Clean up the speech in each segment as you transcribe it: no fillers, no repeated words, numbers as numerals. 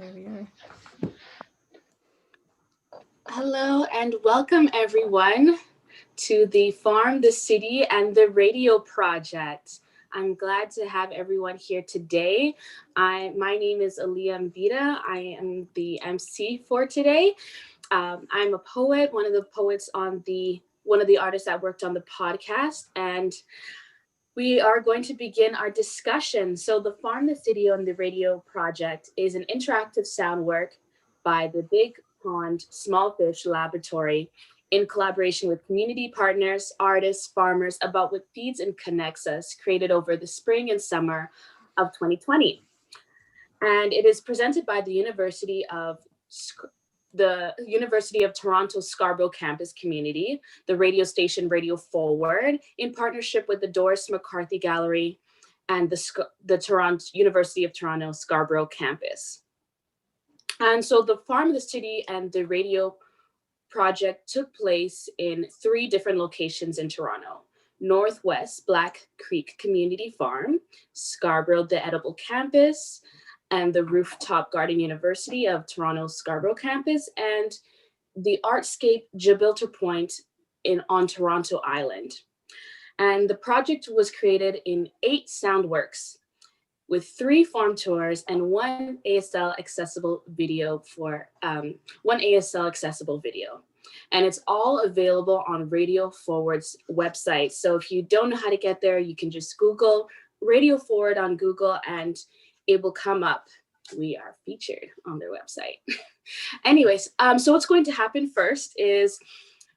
There we are. Hello and welcome everyone to the Farm, the City, and the Radio Project. I'm glad to have everyone here today. My name is Allaby and Jhamela. I am the MC for today. I'm a poet, one of the artists that worked on the podcast, and we are going to begin our discussion. So the Farm, the City, and the Radio Project is an interactive sound work by the Big Pond Small Fish Laboratory in collaboration with community partners, artists, farmers, about what feeds and connects us, created over the spring and summer of 2020. And it is presented by the University of Toronto Scarborough campus community, the radio station Radio Forward, in partnership with the Doris McCarthy Gallery and the University of Toronto Scarborough campus. And so the Farm, the City, and the Radio Project took place in 3 different locations in Toronto: Northwest Black Creek Community Farm, Scarborough The Edible Campus, and the Rooftop Garden University of Toronto Scarborough campus, and the Artscape Gibraltar Point on Toronto Island. And the project was created in 8 sound works with 3 farm tours and 1 ASL accessible video And it's all available on Radio Forward's website. So if you don't know how to get there, you can just Google Radio Forward on Google and it will come up. We are featured on their website. Anyways, so what's going to happen first is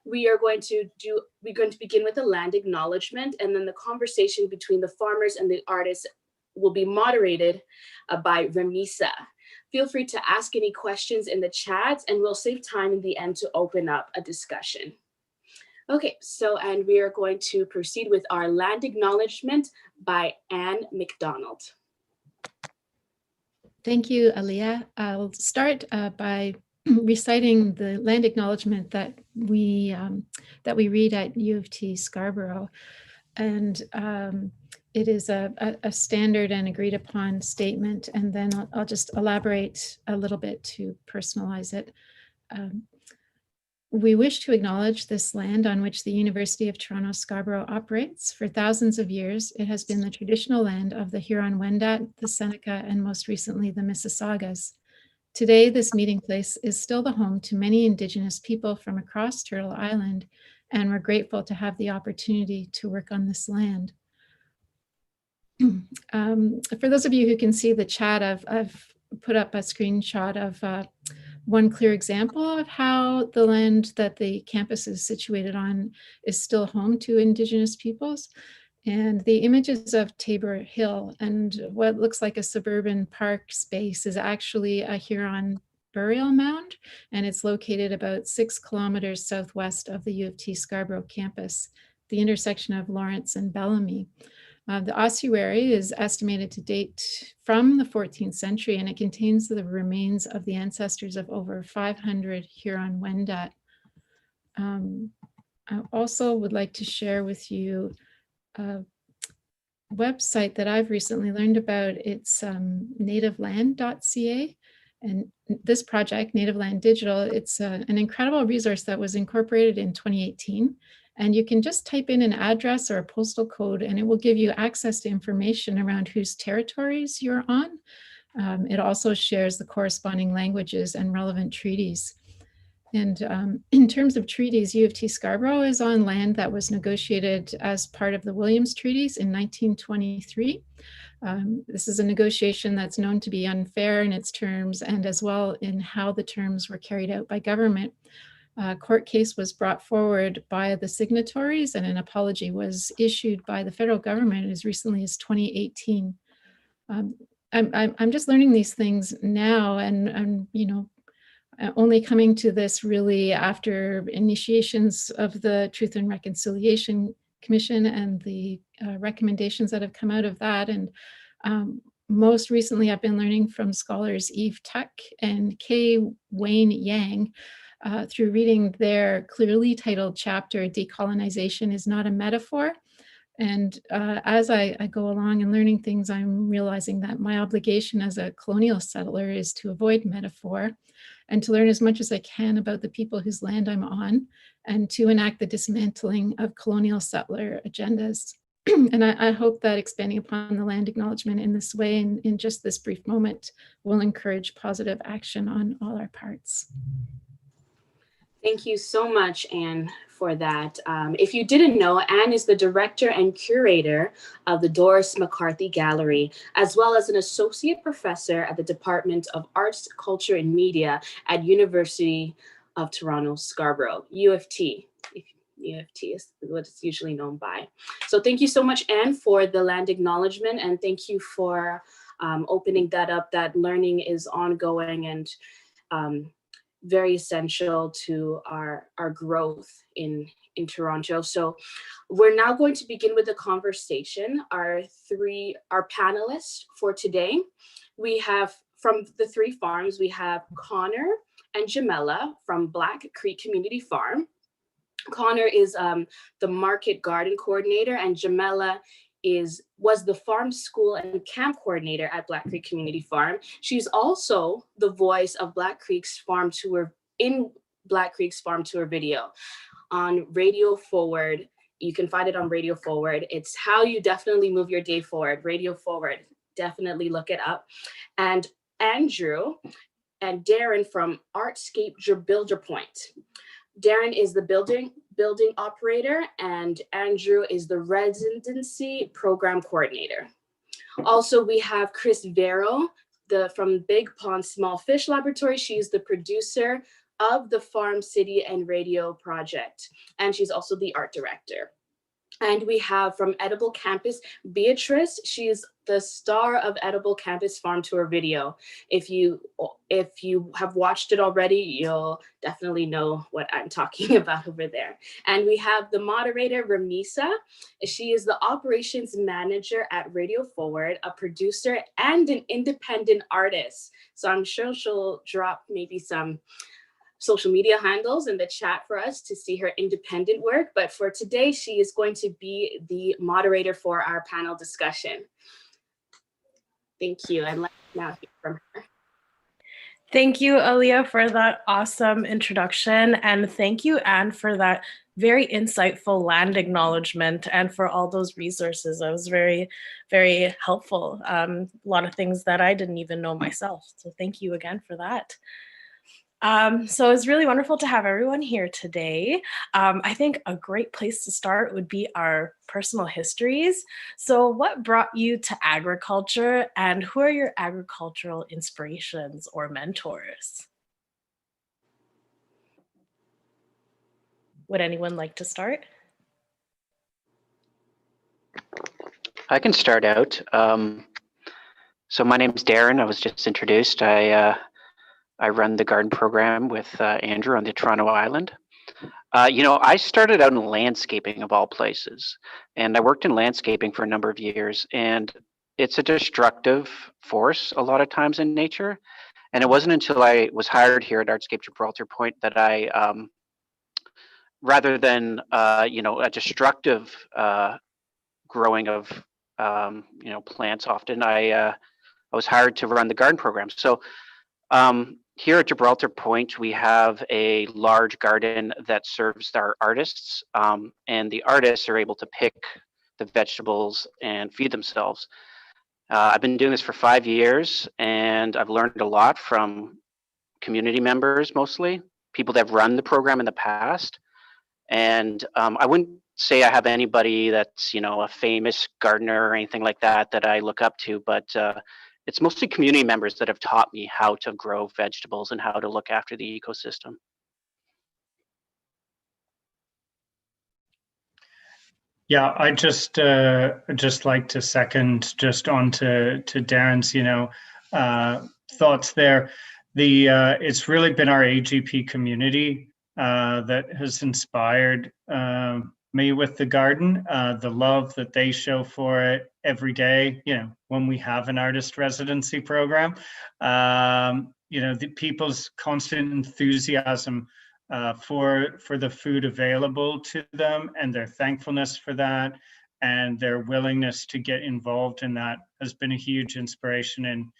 we're going to begin with a land acknowledgement, and then the conversation between the farmers and the artists will be moderated by Ramisa. Feel free to ask any questions in the chat, and we'll save time in the end to open up a discussion. Okay, and we are going to proceed with our land acknowledgement by Anne McDonald. Thank you, Allaby. I'll start by reciting the land acknowledgement that we read at U of T Scarborough, and it is a standard and agreed upon statement. And then I'll just elaborate a little bit to personalize it. We wish to acknowledge this land on which the University of Toronto Scarborough operates. For thousands of years, it has been the traditional land of the Huron-Wendat, the Seneca, and most recently the Mississaugas. Today, this meeting place is still the home to many Indigenous people from across Turtle Island, and we're grateful to have the opportunity to work on this land. For those of you who can see the chat, I've put up a screenshot of one clear example of how the land that the campus is situated on is still home to Indigenous peoples. And the images of Tabor Hill and what looks like a suburban park space is actually a Huron burial mound, and it's located about 6 kilometers southwest of the U of T Scarborough campus, the intersection of Lawrence and Bellamy. The ossuary is estimated to date from the 14th century, and it contains the remains of the ancestors of over 500 Huron-Wendat. I also would like to share with you a website that I've recently learned about. It's nativeland.ca. And this project, Native Land Digital, it's an incredible resource that was incorporated in 2018. And you can just type in an address or a postal code, and it will give you access to information around whose territories you're on. It also shares the corresponding languages and relevant treaties. And in terms of treaties, U of T Scarborough is on land that was negotiated as part of the Williams Treaties in 1923. This is a negotiation that's known to be unfair in its terms and as well in how the terms were carried out by government. A court case was brought forward by the signatories, and an apology was issued by the federal government as recently as 2018. I'm just learning these things now, and only coming to this really after initiations of the Truth and Reconciliation Commission and the recommendations that have come out of that. And most recently, I've been learning from scholars Eve Tuck and Kay Wayne Yang through reading their clearly titled chapter, Decolonization is Not a Metaphor. And as I go along and learning things, I'm realizing that my obligation as a colonial settler is to avoid metaphor and to learn as much as I can about the people whose land I'm on, and to enact the dismantling of colonial settler agendas. And I hope that expanding upon the land acknowledgement in this way, in just this brief moment, will encourage positive action on all our parts. Thank you so much, Anne, for that. If you didn't know, Anne is the director and curator of the Doris McCarthy Gallery, as well as an associate professor at the Department of Arts, Culture, and Media at University of Toronto, Scarborough, U of T. UFT is what it's usually known by. So thank you so much, Anne, for the land acknowledgement, and thank you for opening that up. That learning is ongoing and very essential to our growth in Toronto. So we're now going to begin with the conversation. Our panelists for today, we have from the three farms, we have Connor and Jhamela from Black Creek Community Farm. Connor is the market garden coordinator, and Jhamela was the farm school and camp coordinator at Black Creek Community Farm. She's also the voice of Black Creek's farm tour in Black Creek's farm tour video on Radio Forward. You can find it on Radio Forward. It's how you definitely move your day forward. Radio Forward, definitely look it up. And Andrew and Darren from Artscape Gibraltar Point. Darren is the building operator, and Andrew is the residency program coordinator. Also, we have Chris Vero from Big Pond Small Fish Laboratory. She's the producer of the Farm City and Radio project, and she's also the art director. And we have from Edible Campus, Beatrice. She's the star of Edible Campus Farm Tour video. If you have watched it already, you'll definitely know what I'm talking about over there. And we have the moderator, Ramisa. She is the operations manager at Radio Forward, a producer and an independent artist. So I'm sure she'll drop maybe some social media handles in the chat for us to see her independent work. But for today, she is going to be the moderator for our panel discussion. Thank you. I'd like to now hear from her. Thank you, Aaliyah, for that awesome introduction. And thank you, Anne, for that very insightful land acknowledgement and for all those resources. That was very, very helpful. A lot of things that I didn't even know myself. So thank you again for that. So it's really wonderful to have everyone here today. I think a great place to start would be our personal histories. So what brought you to agriculture, and who are your agricultural inspirations or mentors? Would anyone like to start? I can start out. So my name is Darren. I was just introduced. I run the garden program with Andrew on the Toronto Island. I started out in landscaping of all places, and I worked in landscaping for a number of years, and it's a destructive force a lot of times in nature. And it wasn't until I was hired here at Artscape Gibraltar Point that I, rather than, a destructive growing of, plants often, I was hired to run the garden program. So here at Gibraltar Point, we have a large garden that serves our artists, and the artists are able to pick the vegetables and feed themselves. I've been doing this for 5 years, and I've learned a lot from community members, mostly people that have run the program in the past. And I wouldn't say I have anybody that's, a famous gardener or anything like that that I look up to, but it's mostly community members that have taught me how to grow vegetables and how to look after the ecosystem. Yeah, I just like to second just on to Darren's, thoughts there. It's really been our AGP community that has inspired me with the garden, the love that they show for it every day, when we have an artist residency program, the people's constant enthusiasm for the food available to them and their thankfulness for that. and their willingness to get involved in that has been a huge inspiration in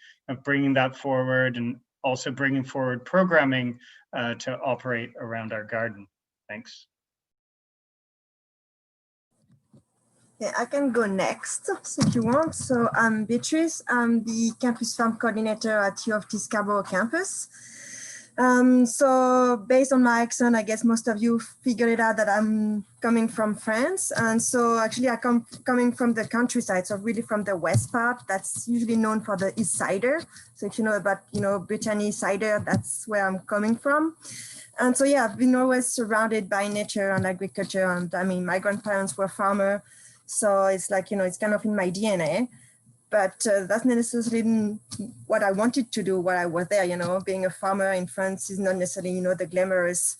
bringing that forward, and also bringing forward programming to operate around our garden. Thanks. Yeah, I can go next if you want. So I'm Beatrice. I'm the campus farm coordinator at U of T Scarborough campus. So based on my accent, I guess most of you figured it out that I'm coming from France. And so actually coming from the countryside, so really from the west part, that's usually known for the East Cider. So if you know about, Brittany cider, that's where I'm coming from. And so, yeah, I've been always surrounded by nature and agriculture. And I mean, my grandparents were farmers. So it's like, it's kind of in my DNA. But that's not necessarily what I wanted to do while I was there. Being a farmer in France is not necessarily, the glamorous,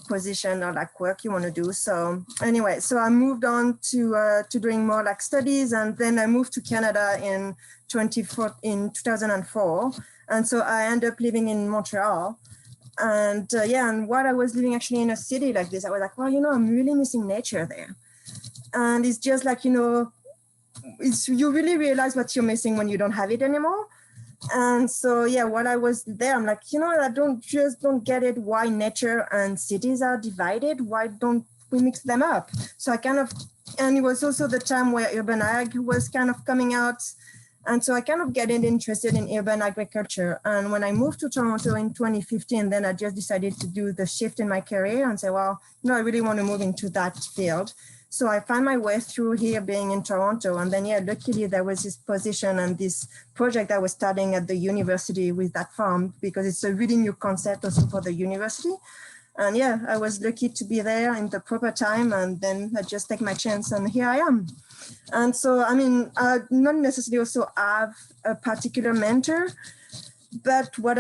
position or like work you want to do. So anyway, so I moved on to doing more like studies, and then I moved to Canada in 2004. And so I ended up living in Montreal. And and while I was living actually in a city like this, I was like, well, I'm really missing nature there. And it's just like, you really realize what you're missing when you don't have it anymore. And so, while I was there, I'm like, I don't get it why nature and cities are divided. Why don't we mix them up? So and it was also the time where urban ag was kind of coming out. And so I kind of getting interested in urban agriculture. And when I moved to Toronto in 2015, then I just decided to do the shift in my career and say, well, I really want to move into that field. So I found my way through here being in Toronto. And then, luckily there was this position and this project I was studying at the university with that farm, because it's a really new concept also for the university. And I was lucky to be there in the proper time, and then I just take my chance and here I am. And so, I mean, I not necessarily also have a particular mentor, but what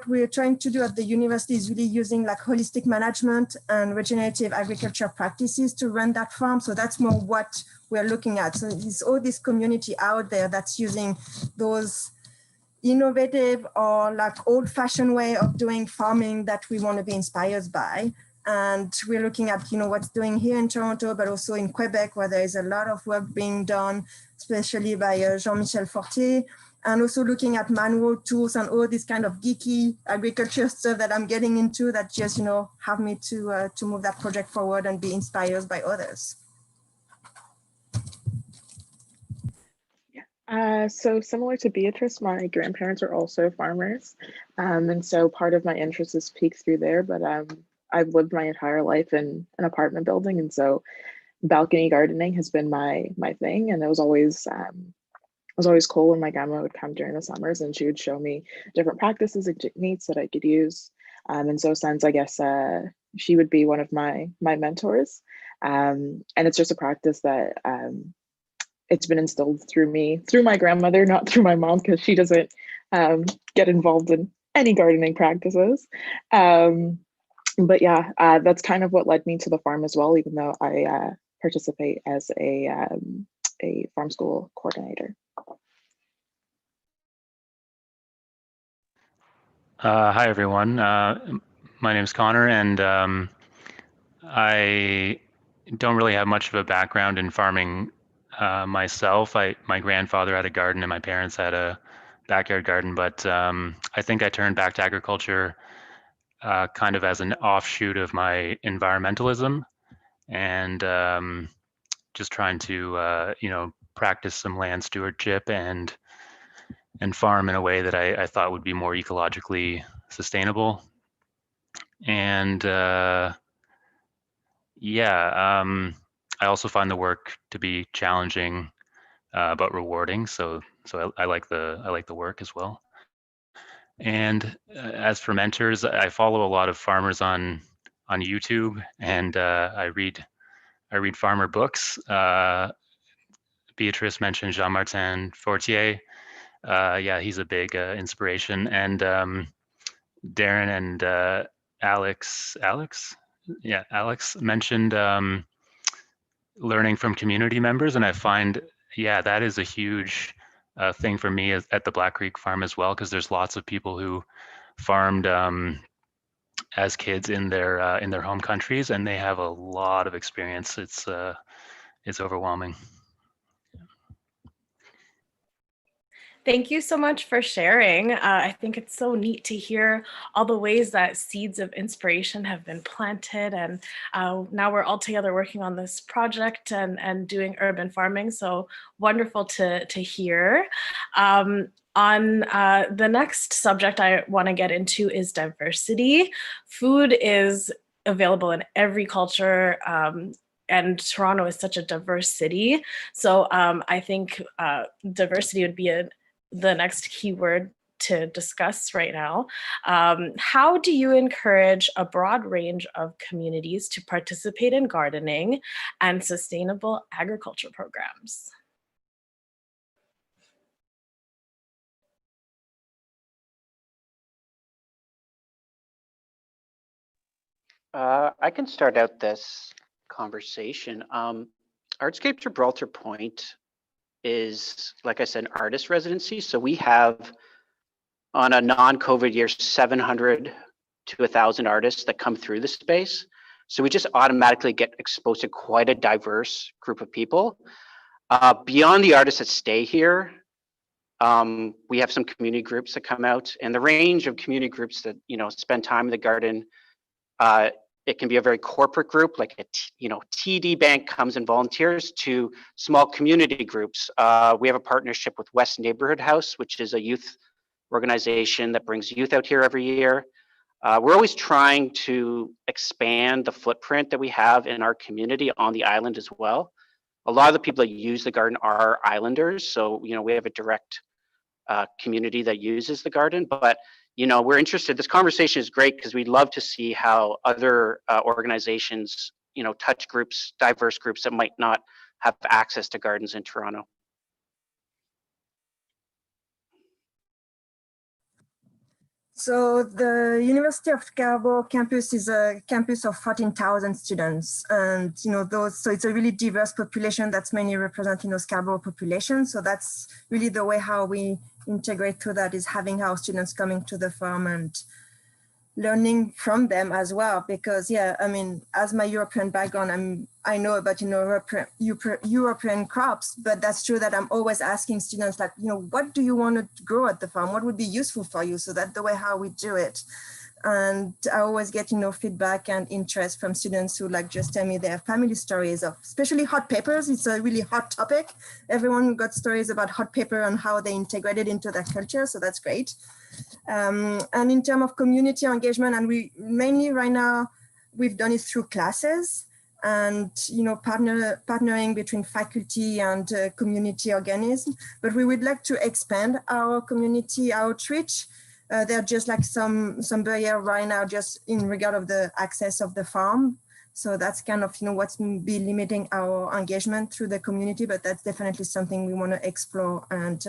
we're trying to do at the university is really using like holistic management and regenerative agriculture practices to run that farm. So that's more what we're looking at. So there's all this community out there that's using those innovative or like old-fashioned way of doing farming that we want to be inspired by. And we're looking at, what's doing here in Toronto, but also in Quebec, where there is a lot of work being done, especially by Jean-Michel Fortier, and also looking at manual tools and all this kind of geeky agriculture stuff that I'm getting into that just, have me to move that project forward and be inspired by others. So similar to Beatrice, my grandparents are also farmers. And so part of my interest is peeked through there, but I've lived my entire life in an apartment building. And so balcony gardening has been my thing. And it was always cool when my grandma would come during the summers and she would show me different practices and techniques that I could use. And so since I guess she would be one of my mentors. And it's just a practice that it's been instilled through my grandmother, not through my mom, because she doesn't get involved in any gardening practices. But that's kind of what led me to the farm as well, even though I participate as a farm school coordinator. Hi, everyone. My name is Connor, and I don't really have much of a background in farming myself. My grandfather had a garden and my parents had a backyard garden, but I think I turned back to agriculture kind of as an offshoot of my environmentalism, and just trying to practice some land stewardship and farm in a way that I thought would be more ecologically sustainable. And I also find the work to be challenging but rewarding. So I like the work as well. And as for mentors, I follow a lot of farmers on YouTube, and I read farmer books. Beatrice mentioned Jean-Martin Fortier. He's a big inspiration. And Darren and Alex mentioned learning from community members, and I find that is a huge thing for me at the Black Creek Farm as well, because there's lots of people who farmed as kids in their home countries, and they have a lot of experience. It's it's overwhelming. Thank you so much for sharing. I think it's so neat to hear all the ways that seeds of inspiration have been planted, and now we're all together working on this project and doing urban farming. So wonderful to hear. On the next subject I want to get into is diversity. Food is available in every culture, and Toronto is such a diverse city. So I think diversity would be the next keyword to discuss right now. How do you encourage a broad range of communities to participate in gardening and sustainable agriculture programs? I can start out this conversation. Artscape Gibraltar Point is, like I said, an artist residency. So we have, on a non-COVID year, 700 to 1,000 artists that come through the space. So we just automatically get exposed to quite a diverse group of people. Beyond the artists that stay here, we have some community groups that come out, and the range of community groups that spend time in the garden. It can be a very corporate group, like a TD Bank comes and volunteers, to small community groups. We have a partnership with West Neighborhood House, which is a youth organization that brings youth out here every year. We're always trying to expand the footprint that we have in our community on the island as well. A lot of the people that use the garden are islanders, so we have a direct community that uses the garden, but we're interested. This conversation is great because we'd love to see how other organizations, touch groups, diverse groups that might not have access to gardens in Toronto. So the University of Scarborough campus is a campus of 14,000 students, and so it's a really diverse population that's mainly representing Scarborough population. So that's really the way how we integrate to that, is having our students coming to the farm and learning from them as well. Because as my European background, I know about European crops, but that's true that I'm always asking students, like, what do you want to grow at the farm? What would be useful for you? So that's the way how we do it. And I always get feedback and interest from students who just tell me their family stories of, especially hot peppers. It's a really hot topic. Everyone got stories about hot pepper and how they integrated into their culture. So that's great. And in terms of community engagement, and we mainly right now, we've done it through classes and partnering between faculty and community organisms. But we would like to expand our community outreach. There are just some barrier right now, just in regard of the access of the farm. So that's kind of what's be limiting our engagement through the community, but that's definitely something we want to explore. And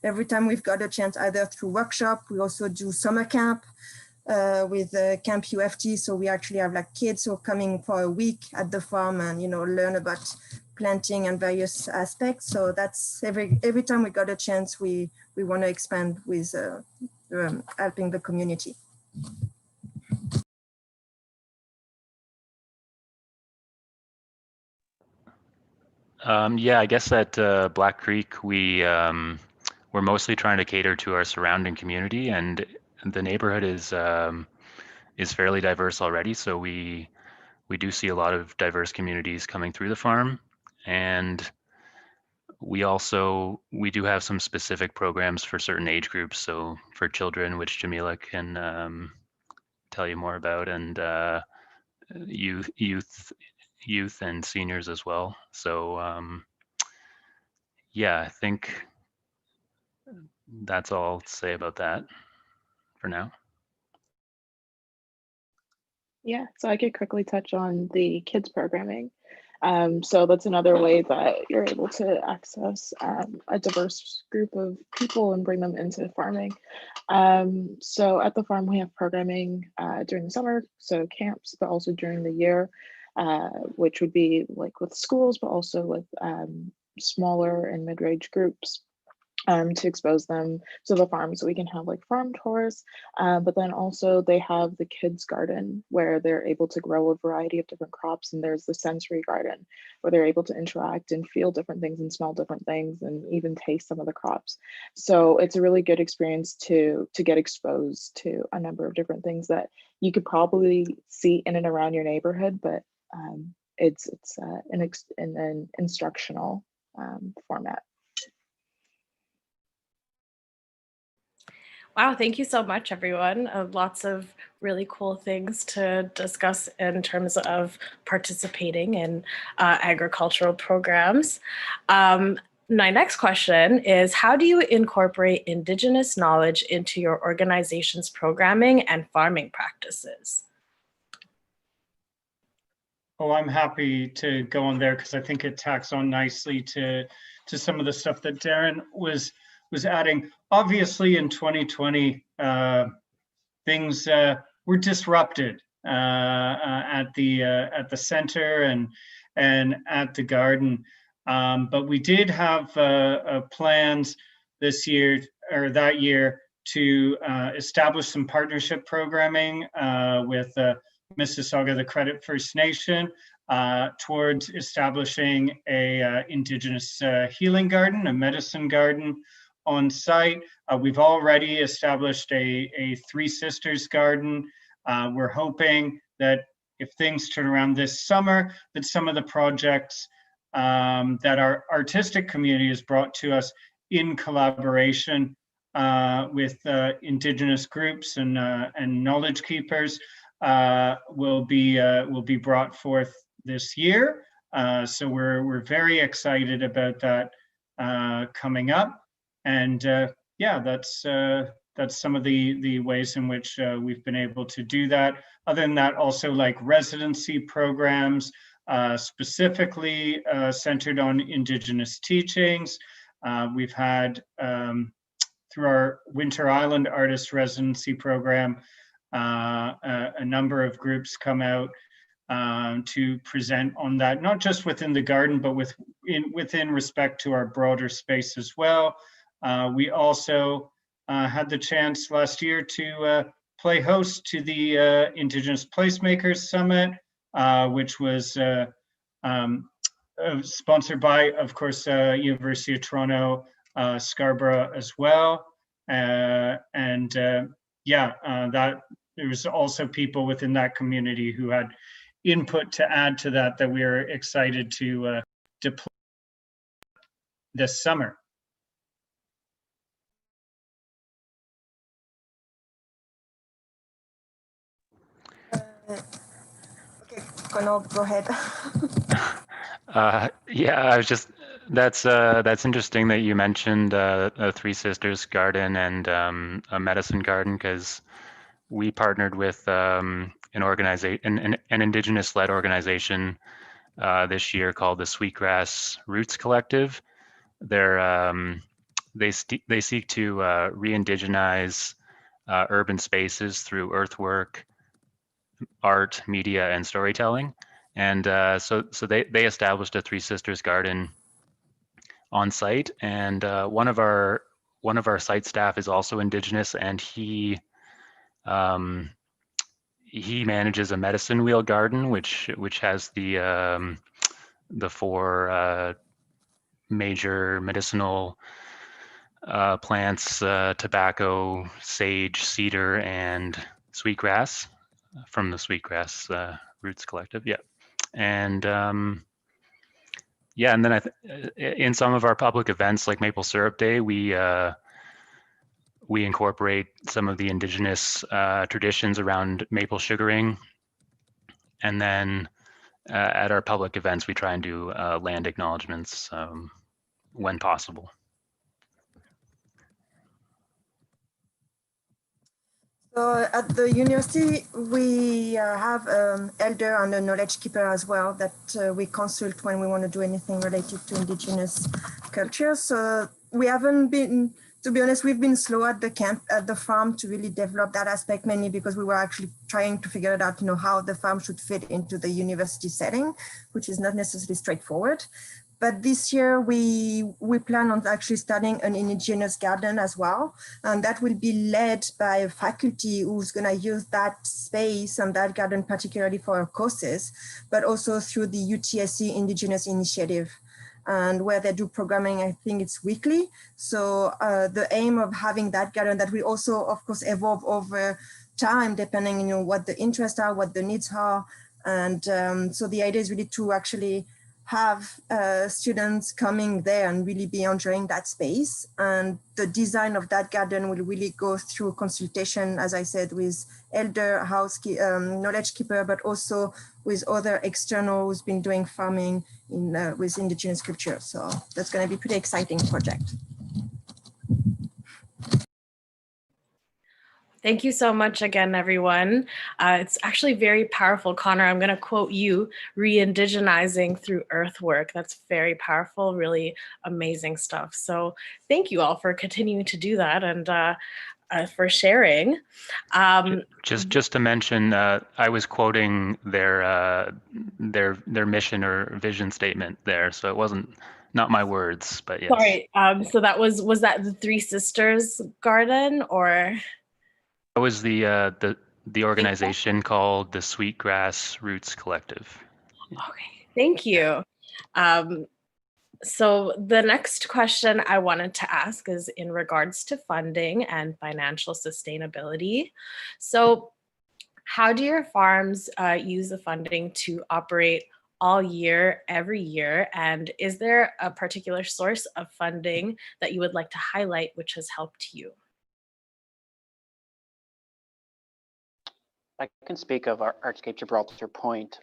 every time we've got a chance, either through workshop, we also do summer camp with Camp UFT. So we actually have kids who are coming for a week at the farm and learn about planting and various aspects. So that's every time we got a chance, we want to expand with helping the community. Yeah, I guess at Black Creek, we're mostly trying to cater to our surrounding community, and the neighborhood is fairly diverse already. So we do see a lot of diverse communities coming through the farm, and we do have some specific programs for certain age groups. So for children, which Jhamela can tell you more about, and youth and seniors as well. So yeah, I think that's all I'll say about that for now. Yeah, so I could quickly touch on the kids programming. So that's another way that you're able to access a diverse group of people and bring them into farming. So at the farm, we have programming during the summer, so camps, but also during the year, which would be with schools, but also with smaller and mid-range groups. to expose them to the farm so we can have like farm tours. But then also they have the kids garden where they're able to grow a variety of different crops, and there's the sensory garden where they're able to interact and feel different things and smell different things and even taste some of the crops. So it's a really good experience to get exposed to a number of different things that you could probably see in and around your neighborhood, but it's in an instructional format. Wow, thank you so much, everyone. Lots of really cool things to discuss in terms of participating in agricultural programs. My next question is, how do you incorporate Indigenous knowledge into your organization's programming and farming practices? Oh, I'm happy to go on there because I think it tacks on nicely to some of the stuff that Darren was adding. Obviously, in 2020, things were disrupted at the center and at the garden, but we did have plans this year or that year to establish some partnership programming with Mississauga, the Credit First Nation, towards establishing a Indigenous healing garden, a medicine garden on site. We've already established a Three Sisters garden. We're hoping that if things turn around this summer, that some of the projects that our artistic community has brought to us in collaboration with Indigenous groups and knowledge keepers will be brought forth this year. So we're very excited about that coming up. And yeah, that's some of the ways in which we've been able to do that. Other than that, also like residency programs, specifically centered on Indigenous teachings. We've had, through our Winter Island Artist Residency Program, a number of groups come out to present on that, not just within the garden, but within respect to our broader space as well. We also had the chance last year to play host to the Indigenous Placemakers Summit, which was sponsored by, of course, University of Toronto, Scarborough as well. And yeah, that there was also people within that community who had input to add to that we are excited to deploy this summer. Okay, Connell, go ahead. Yeah, I was just, that's interesting that you mentioned a Three Sisters garden and a medicine garden, because we partnered with an Indigenous-led organization this year called the Sweetgrass Roots Collective. They seek to re-indigenize urban spaces through earthwork, art, media, and storytelling. And so they established a Three Sisters garden on site, and one of our site staff is also Indigenous, and he manages a medicine wheel garden, which has the four major medicinal plants: tobacco, sage, cedar, and sweetgrass from the Sweetgrass Roots Collective. Yeah. And yeah, and then in some of our public events like Maple Syrup Day, we incorporate some of the Indigenous traditions around maple sugaring. And then at our public events, we try and do land acknowledgements when possible. So at the university, we have elder and a knowledge keeper as well that we consult when we want to do anything related to Indigenous culture. So we haven't been, to be honest, we've been slow at the farm to really develop that aspect, mainly because we were actually trying to figure it out, how the farm should fit into the university setting, which is not necessarily straightforward. But this year we plan on actually starting an indigenous garden as well. And that will be led by a faculty who's gonna use that space and that garden particularly for our courses, but also through the UTSC Indigenous Initiative. And where they do programming, I think it's weekly. So the aim of having that garden that will also, of course, evolve over time, depending, what the interests are, what the needs are. And so the idea is really to actually have students coming there and really be enjoying that space. And the design of that garden will really go through consultation, as I said, with elder, knowledge keeper, but also with other externals who's been doing farming with indigenous culture. So that's going to be a pretty exciting project. Thank you so much again, everyone. It's actually very powerful. Connor, I'm going to quote you, re-indigenizing through earthwork. That's very powerful, really amazing stuff. So thank you all for continuing to do that and for sharing. Just to mention, I was quoting their mission or vision statement there, so it wasn't not my words, but yes. Sorry. So that was that the Three Sisters Garden, or? That was the organization called the Sweetgrass Roots Collective. Okay, thank you. So the next question I wanted to ask is in regards to funding and financial sustainability. So how do your farms use the funding to operate all year, every year? And is there a particular source of funding that you would like to highlight which has helped you? I can speak of our Artscape Gibraltar Point.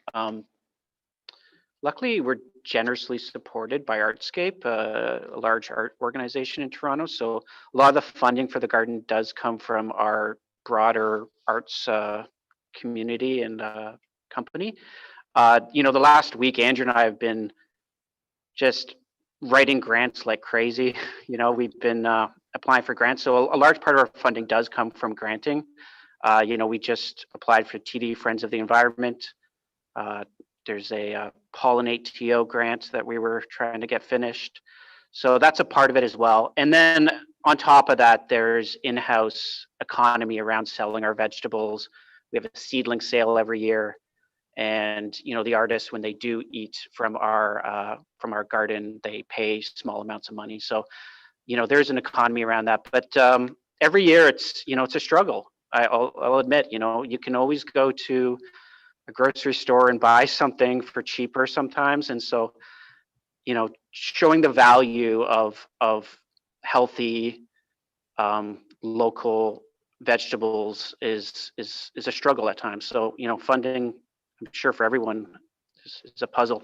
Luckily, we're generously supported by Artscape, a large art organization in Toronto. So a lot of the funding for the garden does come from our broader arts community and company. The last week, Andrew and I have been just writing grants like crazy. We've been applying for grants. So a large part of our funding does come from granting. We just applied for TD Friends of the Environment. There's a Pollinate TO grant that we were trying to get finished. So that's a part of it as well. And then on top of that, there's in-house economy around selling our vegetables. We have a seedling sale every year. And, the artists, when they do eat from our garden, they pay small amounts of money. So, there's an economy around that. But every year it's a struggle. I'll admit, you can always go to a grocery store and buy something for cheaper sometimes. And so, showing the value of healthy, local vegetables is a struggle at times. So, funding, I'm sure for everyone is a puzzle.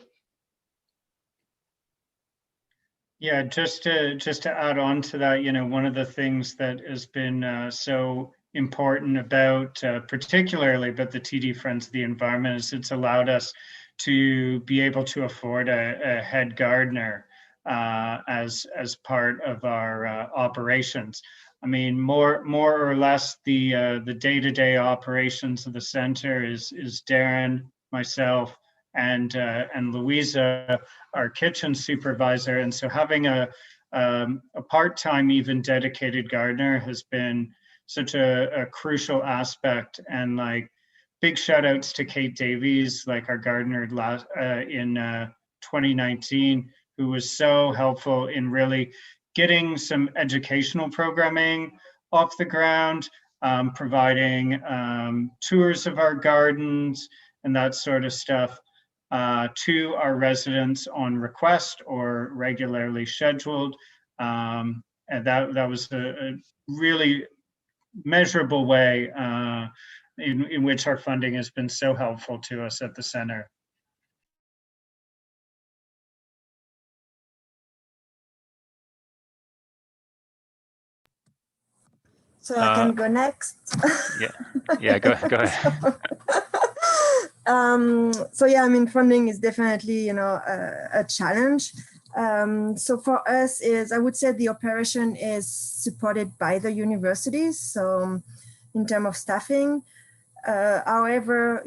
Yeah, just to add on to that, one of the things that has been so important about particularly about the TD Friends of the Environment is it's allowed us to be able to afford a head gardener as part of our operations. I mean, more or less the day-to-day operations of the center is Darren, myself, and Louisa, our kitchen supervisor. And so having a part-time, even dedicated gardener has been such a crucial aspect. And like big shout outs to Kate Davies, like our gardener in 2019, who was so helpful in really getting some educational programming off the ground, providing tours of our gardens and that sort of stuff to our residents on request or regularly scheduled. And that was a really measurable way in which our funding has been so helpful to us at the center. So I can go next. Yeah, go ahead. So yeah, I mean, funding is definitely, a challenge. So for us I would say the operation is supported by the universities. So in terms of staffing, however,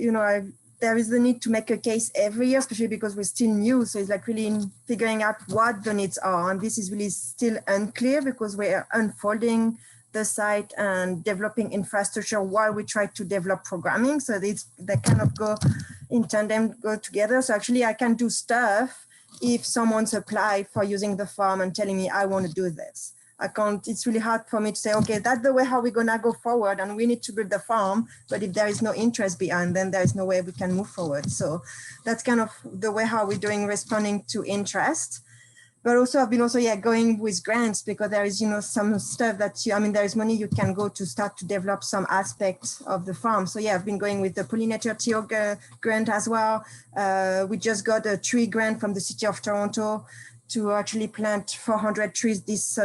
there is the need to make a case every year, especially because we're still new. So it's like really figuring out what the needs are. And this is really still unclear because we're unfolding the site and developing infrastructure while we try to develop programming. So they kind of go in tandem, go together. So actually I can do stuff if someone's applied for using the farm and telling me I want to do this. I can't, it's really hard for me to say, okay, that's the way how we're gonna go forward and we need to build the farm, but if there is no interest behind, then there is no way we can move forward. So that's kind of the way how we're doing, responding to interest. But also I've been also going with grants because there is, some stuff that, there is money you can go to start to develop some aspects of the farm. So I've been going with the pollinator TO grant as well. We just got a tree grant from the City of Toronto to actually plant 400 trees this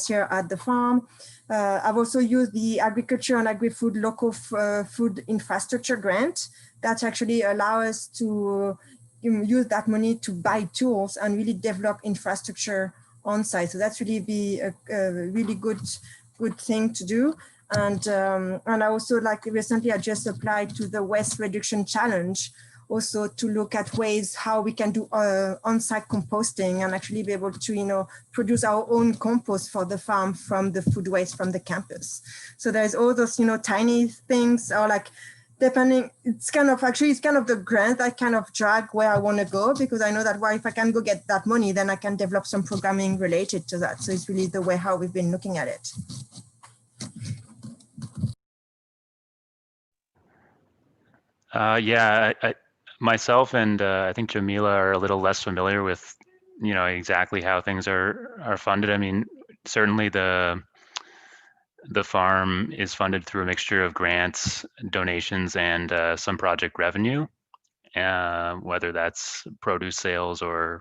year at the farm. I've also used the Agriculture and Agri-Food Local Food Infrastructure Grant that actually allow us to use that money to buy tools and really develop infrastructure on site. So that's really be a really good thing to do. And I also recently I just applied to the Waste Reduction Challenge, also to look at ways how we can do on-site composting and actually be able to, produce our own compost for the farm from the food waste from the campus. So there's all those, tiny things or depending, it's kind of the grant I kind of drag where I want to go because I know that if I can go get that money, then I can develop some programming related to that. So it's really the way how we've been looking at it. Myself and I think Jhamela are a little less familiar with, exactly how things are funded. I mean, certainly the farm is funded through a mixture of grants, donations, and some project revenue, whether that's produce sales or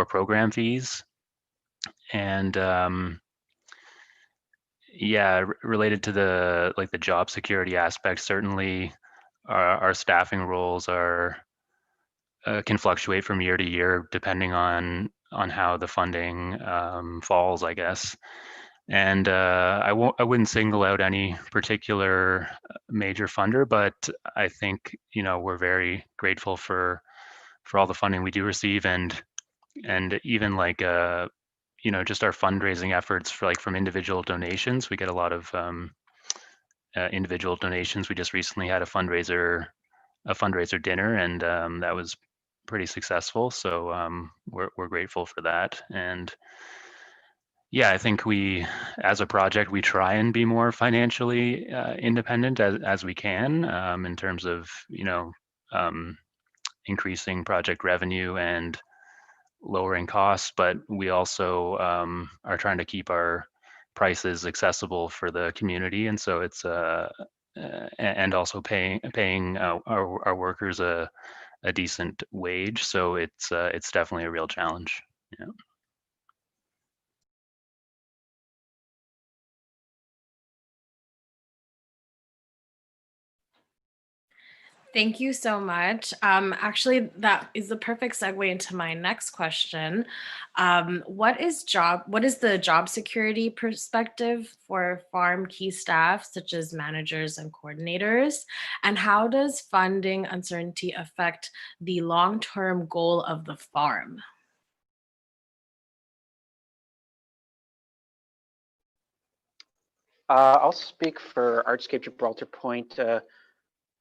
program fees. And related to the job security aspect, certainly our staffing roles can fluctuate from year to year depending on how the funding falls, I guess. And I wouldn't single out any particular major funder, but I think we're very grateful for all the funding we do receive, and even just our fundraising efforts from individual donations. We get a lot of individual donations. We just recently had a fundraiser dinner, and that was pretty successful. So we're grateful for that. And I think as a project, we try and be more financially independent as we can in terms of increasing project revenue and lowering costs, but we also are trying to keep our prices accessible for the community, and so it's and also paying our workers a decent wage. So it's definitely a real challenge. Yeah. Thank you so much. Actually, that is the perfect segue into my next question. What is the job security perspective for farm key staff, such as managers and coordinators? And how does funding uncertainty affect the long-term goal of the farm? I'll speak for Artscape Gibraltar Point.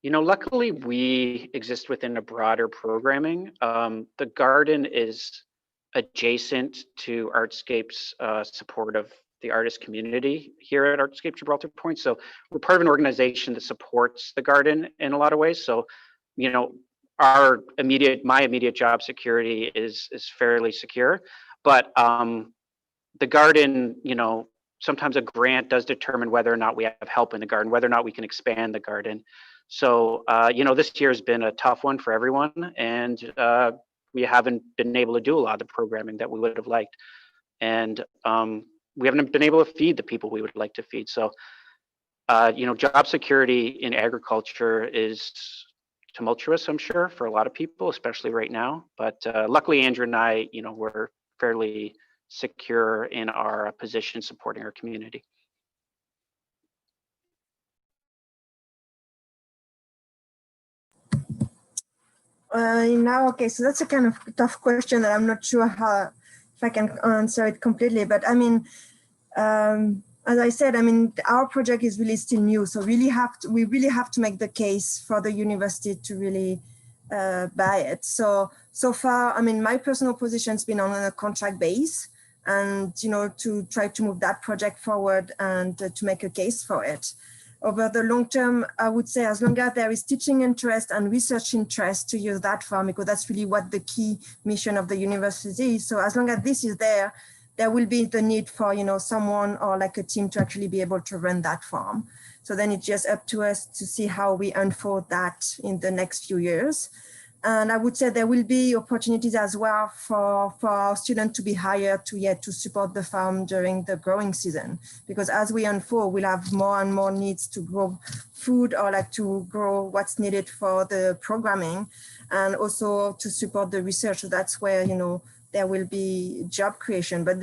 Luckily we exist within a broader programming. The garden is adjacent to Artscape's support of the artist community here at Artscape Gibraltar Point. So we're part of an organization that supports the garden in a lot of ways. So, my immediate job security is fairly secure, but the garden, sometimes a grant does determine whether or not we have help in the garden, whether or not we can expand the garden. So, this year has been a tough one for everyone, and we haven't been able to do a lot of the programming that we would have liked. And we haven't been able to feed the people we would like to feed. So, job security in agriculture is tumultuous, I'm sure, for a lot of people, especially right now. But luckily, Andrew and I, we're fairly secure in our position supporting our community. Okay, so that's a kind of tough question that I'm not sure if I can answer it completely. But I mean, as I said, I mean, our project is really still new, so we really have to make the case for the university to really buy it. So far, I mean, my personal position's been on a contract base, and to try to move that project forward and to make a case for it. Over the long term, I would say as long as there is teaching interest and research interest to use that farm, because that's really what the key mission of the university is. So as long as this is there will be the need for someone or like a team to actually be able to run that farm. So then it's just up to us to see how we unfold that in the next few years. And I would say there will be opportunities as well for our students to be hired to support the farm during the growing season. Because as we unfold, we'll have more and more needs to grow food or like to grow what's needed for the programming and also to support the research. So that's where, there will be job creation, but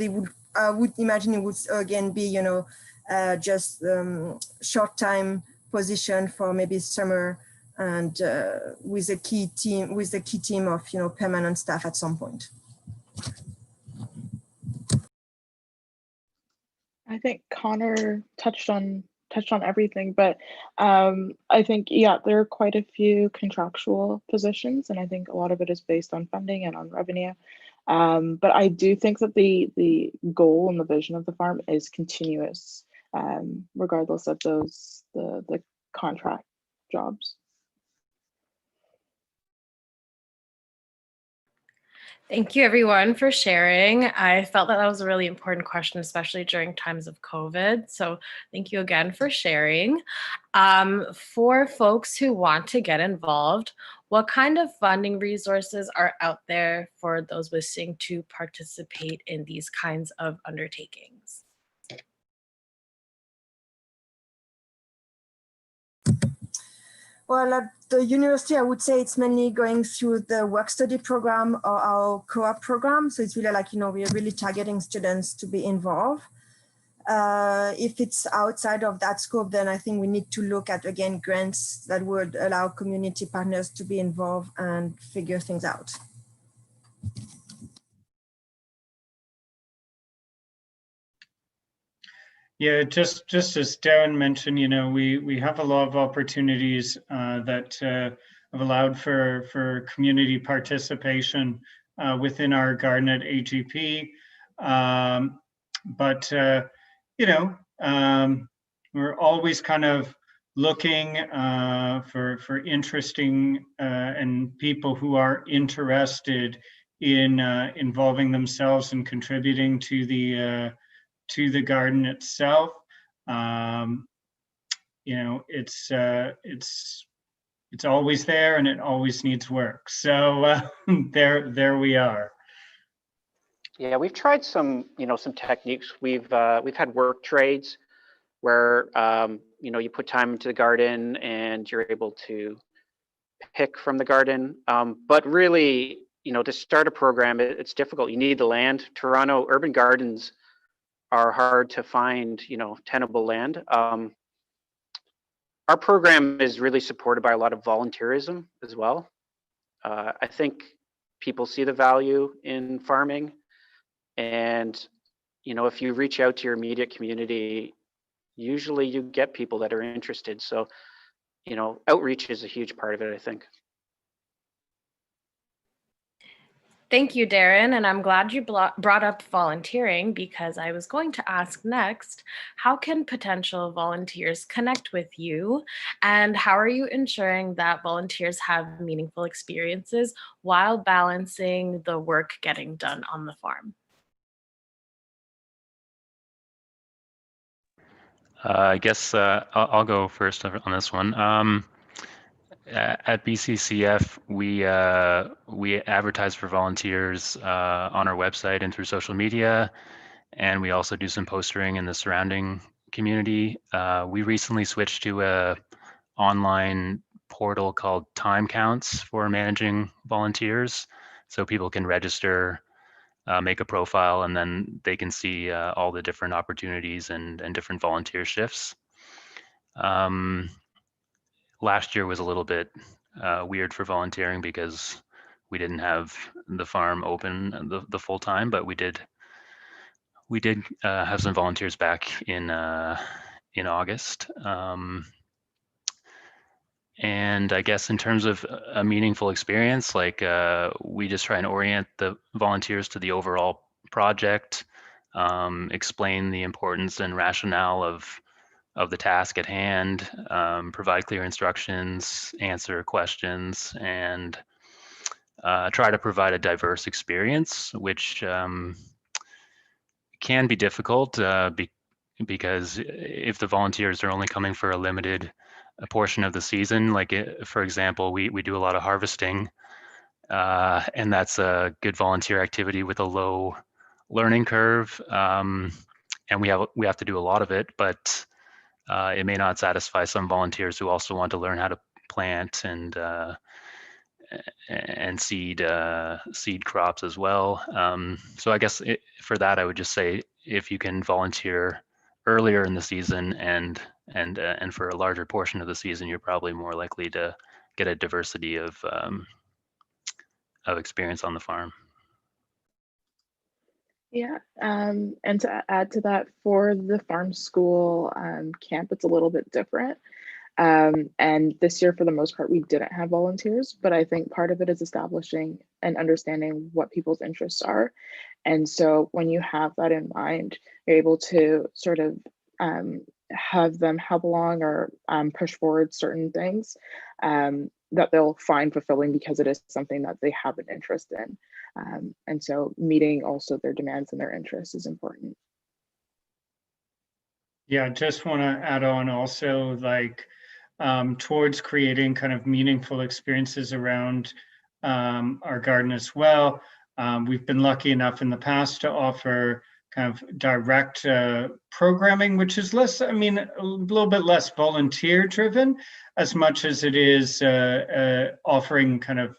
I would imagine it would again be, just short time position for maybe summer and with a key team of permanent staff at some point. I think Connor touched on everything, but I think, yeah, there are quite a few contractual positions, and I think a lot of it is based on funding and on revenue. But I do think that the goal and the vision of the farm is continuous, regardless of the contract jobs. Thank you, everyone, for sharing. I felt that was a really important question, especially during times of COVID. So thank you again for sharing. For folks who want to get involved, what kind of funding resources are out there for those wishing to participate in these kinds of undertakings? Well, at the university, I would say it's mainly going through the work study program or our co-op program. So it's really like, we are really targeting students to be involved. If it's outside of that scope, then I think we need to look at, again, grants that would allow community partners to be involved and figure things out. Yeah, just as Darren mentioned, we have a lot of opportunities that have allowed for community participation within our garden at AGP. But we're always kind of looking for interesting and people who are interested in involving themselves and contributing to the garden itself. It's always there and it always needs work. So there we are. Yeah, we've tried some techniques. We've had work trades where you put time into the garden and you're able to pick from the garden. But really, to start a program, it's difficult. You need the land. Toronto urban gardens are hard to find, tenable land. Our program is really supported by a lot of volunteerism as well. I think people see the value in farming, and if you reach out to your immediate community, usually you get people that are interested. So, outreach is a huge part of it, I think. Thank you, Darren, and I'm glad you brought up volunteering, because I was going to ask next, how can potential volunteers connect with you, and how are you ensuring that volunteers have meaningful experiences while balancing the work getting done on the farm? I guess I'll go first on this one. At BCCF, we advertise for volunteers on our website and through social media, and we also do some postering in the surrounding community. We recently switched to a online portal called Time Counts for managing volunteers, so people can register, make a profile, and then they can see all the different opportunities and different volunteer shifts. Last year was a little bit weird for volunteering because we didn't have the farm open the full time, but we did have some volunteers back in August. And I guess in terms of a meaningful experience, like we just try and orient the volunteers to the overall project, explain the importance and rationale of the task at hand, provide clear instructions, answer questions, and try to provide a diverse experience, which can be difficult because if the volunteers are only coming for a limited portion of the season, like for example, we do a lot of harvesting, and that's a good volunteer activity with a low learning curve, and we have to do a lot of it, but it may not satisfy some volunteers who also want to learn how to plant and seed crops as well. So I guess for that, I would just say if you can volunteer earlier in the season and for a larger portion of the season, you're probably more likely to get a diversity of experience on the farm. Yeah, and to add to that, for the farm school camp, it's a little bit different. And this year, for the most part, we didn't have volunteers, but I think part of it is establishing and understanding what people's interests are. And so when you have that in mind, you're able to sort of have them help along or push forward certain things that they'll find fulfilling because it is something that they have an interest in. And so meeting also their demands and their interests is important. Yeah, just want to add on also, like, towards creating kind of meaningful experiences around our garden as well. We've been lucky enough in the past to offer kind of direct programming, which is less, I mean, a little bit less volunteer driven, as much as it is offering kind of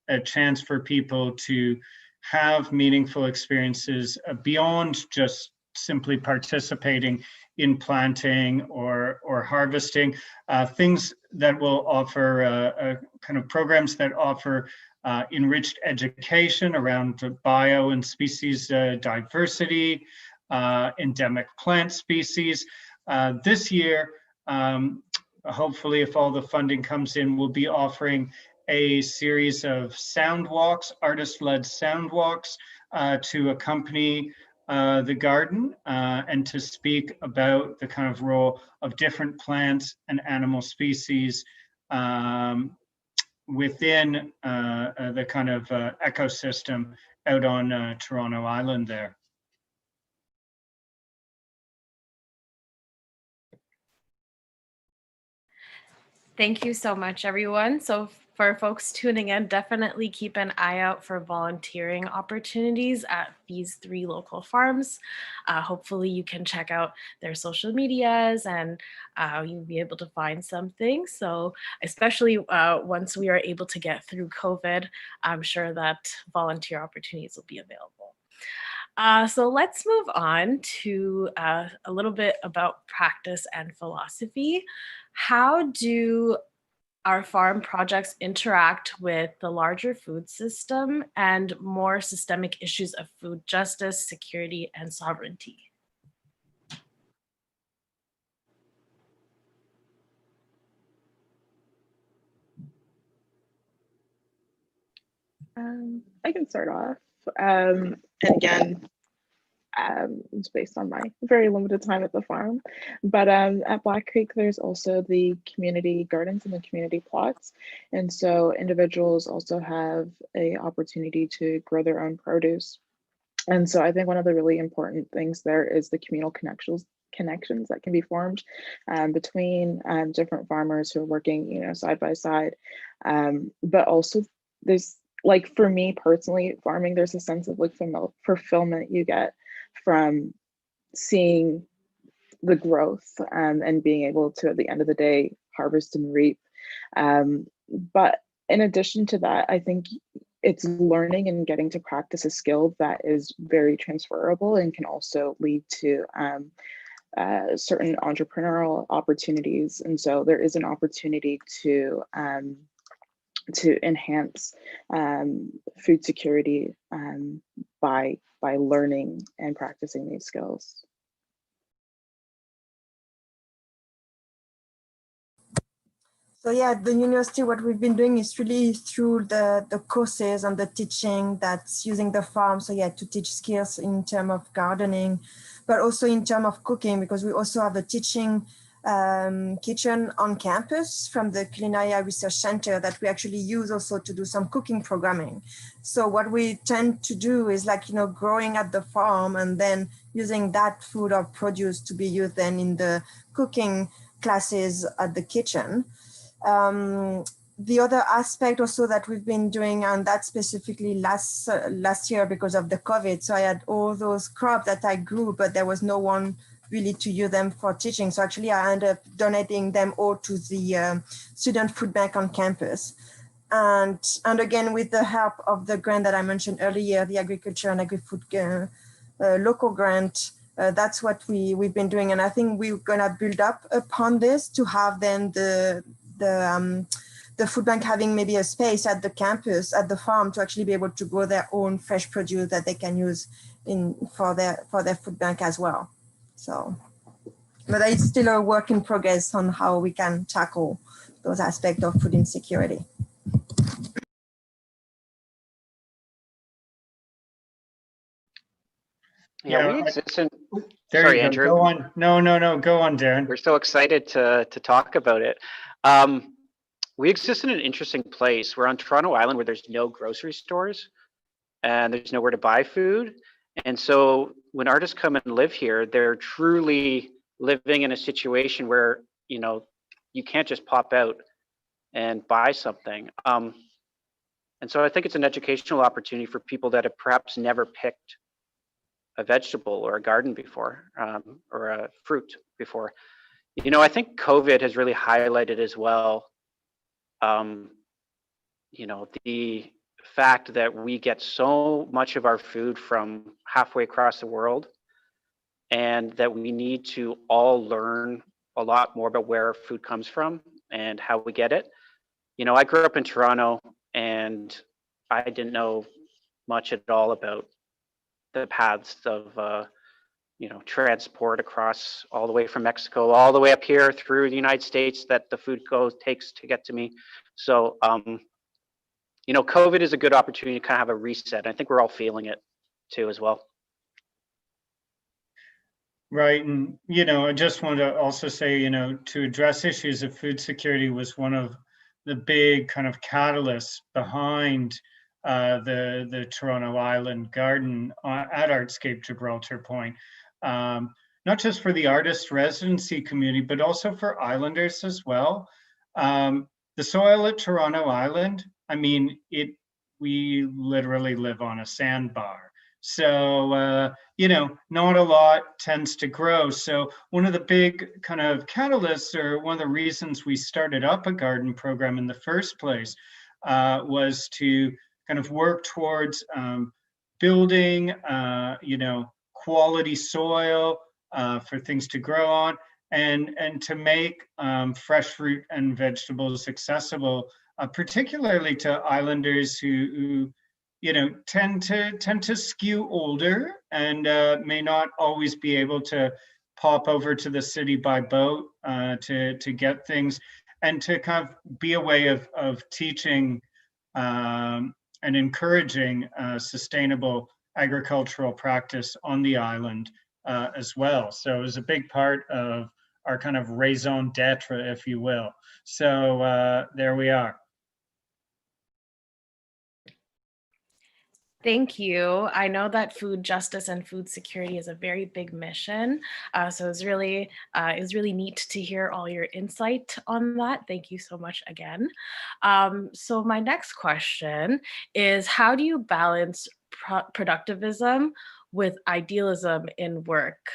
a chance for people to have meaningful experiences beyond just simply participating in planting or harvesting, things that will offer kind of programs that offer enriched education around bio and species diversity, endemic plant species. This year, hopefully, if all the funding comes in, we'll be offering a series of sound walks, artist-led sound walks, to accompany the garden and to speak about the kind of role of different plants and animal species within the kind of ecosystem out on Toronto Island there. Thank you so much, everyone. So for folks tuning in, definitely keep an eye out for volunteering opportunities at these 3 local farms. Hopefully you can check out their social medias and you'll be able to find something. So especially once we are able to get through COVID, I'm sure that volunteer opportunities will be available. So let's move on to a little bit about practice and philosophy. How do our farm projects interact with the larger food system and more systemic issues of food justice, security, and sovereignty? I can start off. And again, it's based on my very limited time at the farm. But at Black Creek, there's also the community gardens and the community plots. And so individuals also have an opportunity to grow their own produce. And so I think one of the really important things there is the communal connections that can be formed between different farmers who are working, side by side. But also there's, like, for me personally, farming, there's a sense of like fulfillment you get from seeing the growth and being able to, at the end of the day, harvest and reap. But in addition to that, I think it's learning and getting to practice a skill that is very transferable and can also lead to certain entrepreneurial opportunities. And so there is an opportunity to to enhance food security by learning and practicing these skills. So yeah, at the university, what we've been doing is really through the courses and the teaching that's using the farm. So yeah, to teach skills in terms of gardening, but also in terms of cooking, because we also have a teaching kitchen on campus from the Culinary Research Center that we actually use also to do some cooking programming. So what we tend to do is like, you know, growing at the farm and then using that food or produce to be used then in the cooking classes at the kitchen. The other aspect also that we've been doing, and that specifically last year because of the COVID. So I had all those crops that I grew, but there was no one really to use them for teaching. So actually I ended up donating them all to the student food bank on campus. And again, with the help of the grant that I mentioned earlier, the Agriculture and Agri-Food local grant, that's what we've been doing. And I think we're gonna build up upon this to have then the food bank having maybe a space at the campus, at the farm, to actually be able to grow their own fresh produce that they can use for their food bank as well. So, but it's still a work in progress on how we can tackle those aspects of food insecurity. Yeah, we exist in. There Sorry, you go. Andrew. Go on. No. Go on, Darren. We're so excited to talk about it. We exist in an interesting place. We're on Toronto Island where there's no grocery stores and there's nowhere to buy food. And so when artists come and live here, they're truly living in a situation where, you know, you can't just pop out and buy something. And so I think it's an educational opportunity for people that have perhaps never picked a vegetable or a garden before, or a fruit before. You know, I think COVID has really highlighted as well, you know, the fact that we get so much of our food from halfway across the world, and that we need to all learn a lot more about where our food comes from and how we get it. You know, I grew up in Toronto and I didn't know much at all about the paths of you know, transport across all the way from Mexico all the way up here through the United States that the food takes to get to me. So you know, COVID is a good opportunity to kind of have a reset. I think we're all feeling it too as well. Right. And, you know, I just want to also say, you know, to address issues of food security was one of the big kind of catalysts behind the Toronto Island Garden at Artscape Gibraltar Point. Not just for the artist residency community, but also for islanders as well. The soil at Toronto Island, I mean, we literally live on a sandbar. So, you know, not a lot tends to grow. So one of the big kind of catalysts, or one of the reasons we started up a garden program in the first place, was to kind of work towards building, you know, quality soil for things to grow on, and to make fresh fruit and vegetables accessible, particularly to islanders who you know, tend to skew older and may not always be able to pop over to the city by boat to get things, and to kind of be a way of teaching and encouraging sustainable agricultural practice on the island as well. So it was a big part of our kind of raison d'etre, if you will. So there we are. Thank you. I know that food justice and food security is a very big mission. So it was really neat to hear all your insight on that. Thank you so much again. So my next question is, how do you balance productivism with idealism in work?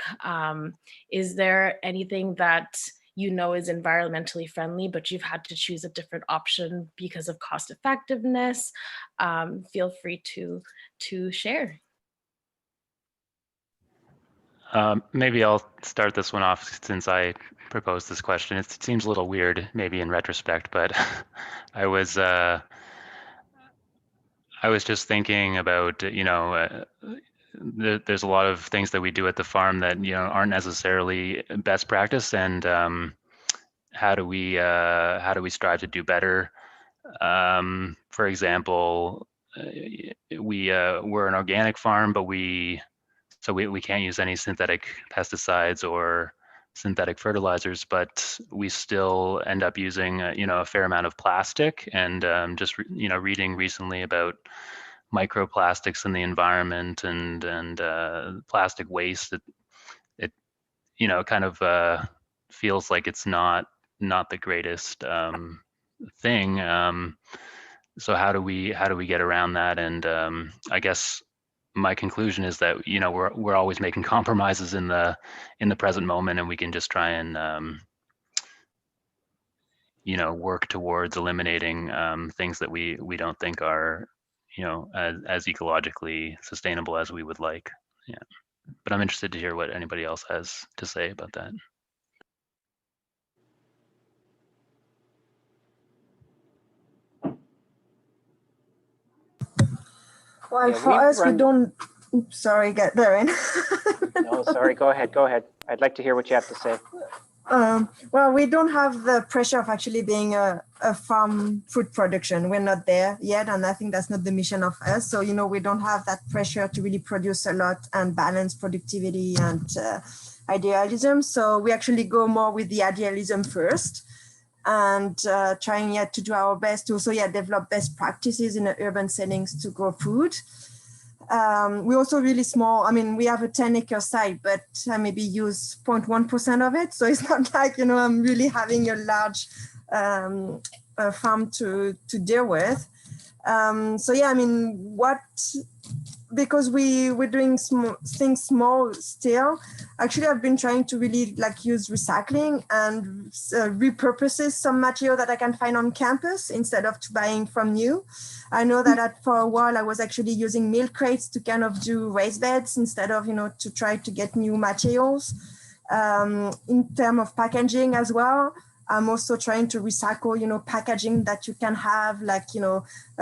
Is there anything that you know is environmentally friendly, but you've had to choose a different option because of cost effectiveness? Feel free to share. Maybe I'll start this one off since I proposed this question. It seems a little weird, maybe in retrospect, but I was I was just thinking about, there's a lot of things that we do at the farm that, aren't necessarily best practice, and how do we strive to do better? For example, we're an organic farm, but we can't use any synthetic pesticides or synthetic fertilizers, but we still end up using a fair amount of plastic. And just reading recently about microplastics in the environment and plastic waste, it kind of feels like it's not the greatest thing. So how do we get around that? And I guess my conclusion is that we're always making compromises in the present moment, and we can just try and work towards eliminating things that we don't think are as ecologically sustainable as we would like. Yeah, but I'm interested to hear what anybody else has to say about that. Well, yeah, for us, we don't. Oops, sorry, get Darren. No, sorry. Go ahead. I'd like to hear what you have to say. Well, we don't have the pressure of actually being a farm food production. We're not there yet, and I think that's not the mission of us. So, we don't have that pressure to really produce a lot and balance productivity and idealism. So we actually go more with the idealism first, and trying to do our best to also develop best practices in the urban settings to grow food. We're also really small. I mean, we have a 10-acre site, but I maybe use 0.1% of it. So it's not like, I'm really having a large farm to deal with. So yeah, I mean, because we're doing things small still, actually I've been trying to really use recycling and repurposes some material that I can find on campus instead of buying from new. I know that for a while I was actually using milk crates to kind of do raised beds instead of, to try to get new materials. In terms of packaging as well, I'm also trying to recycle, packaging that you can have,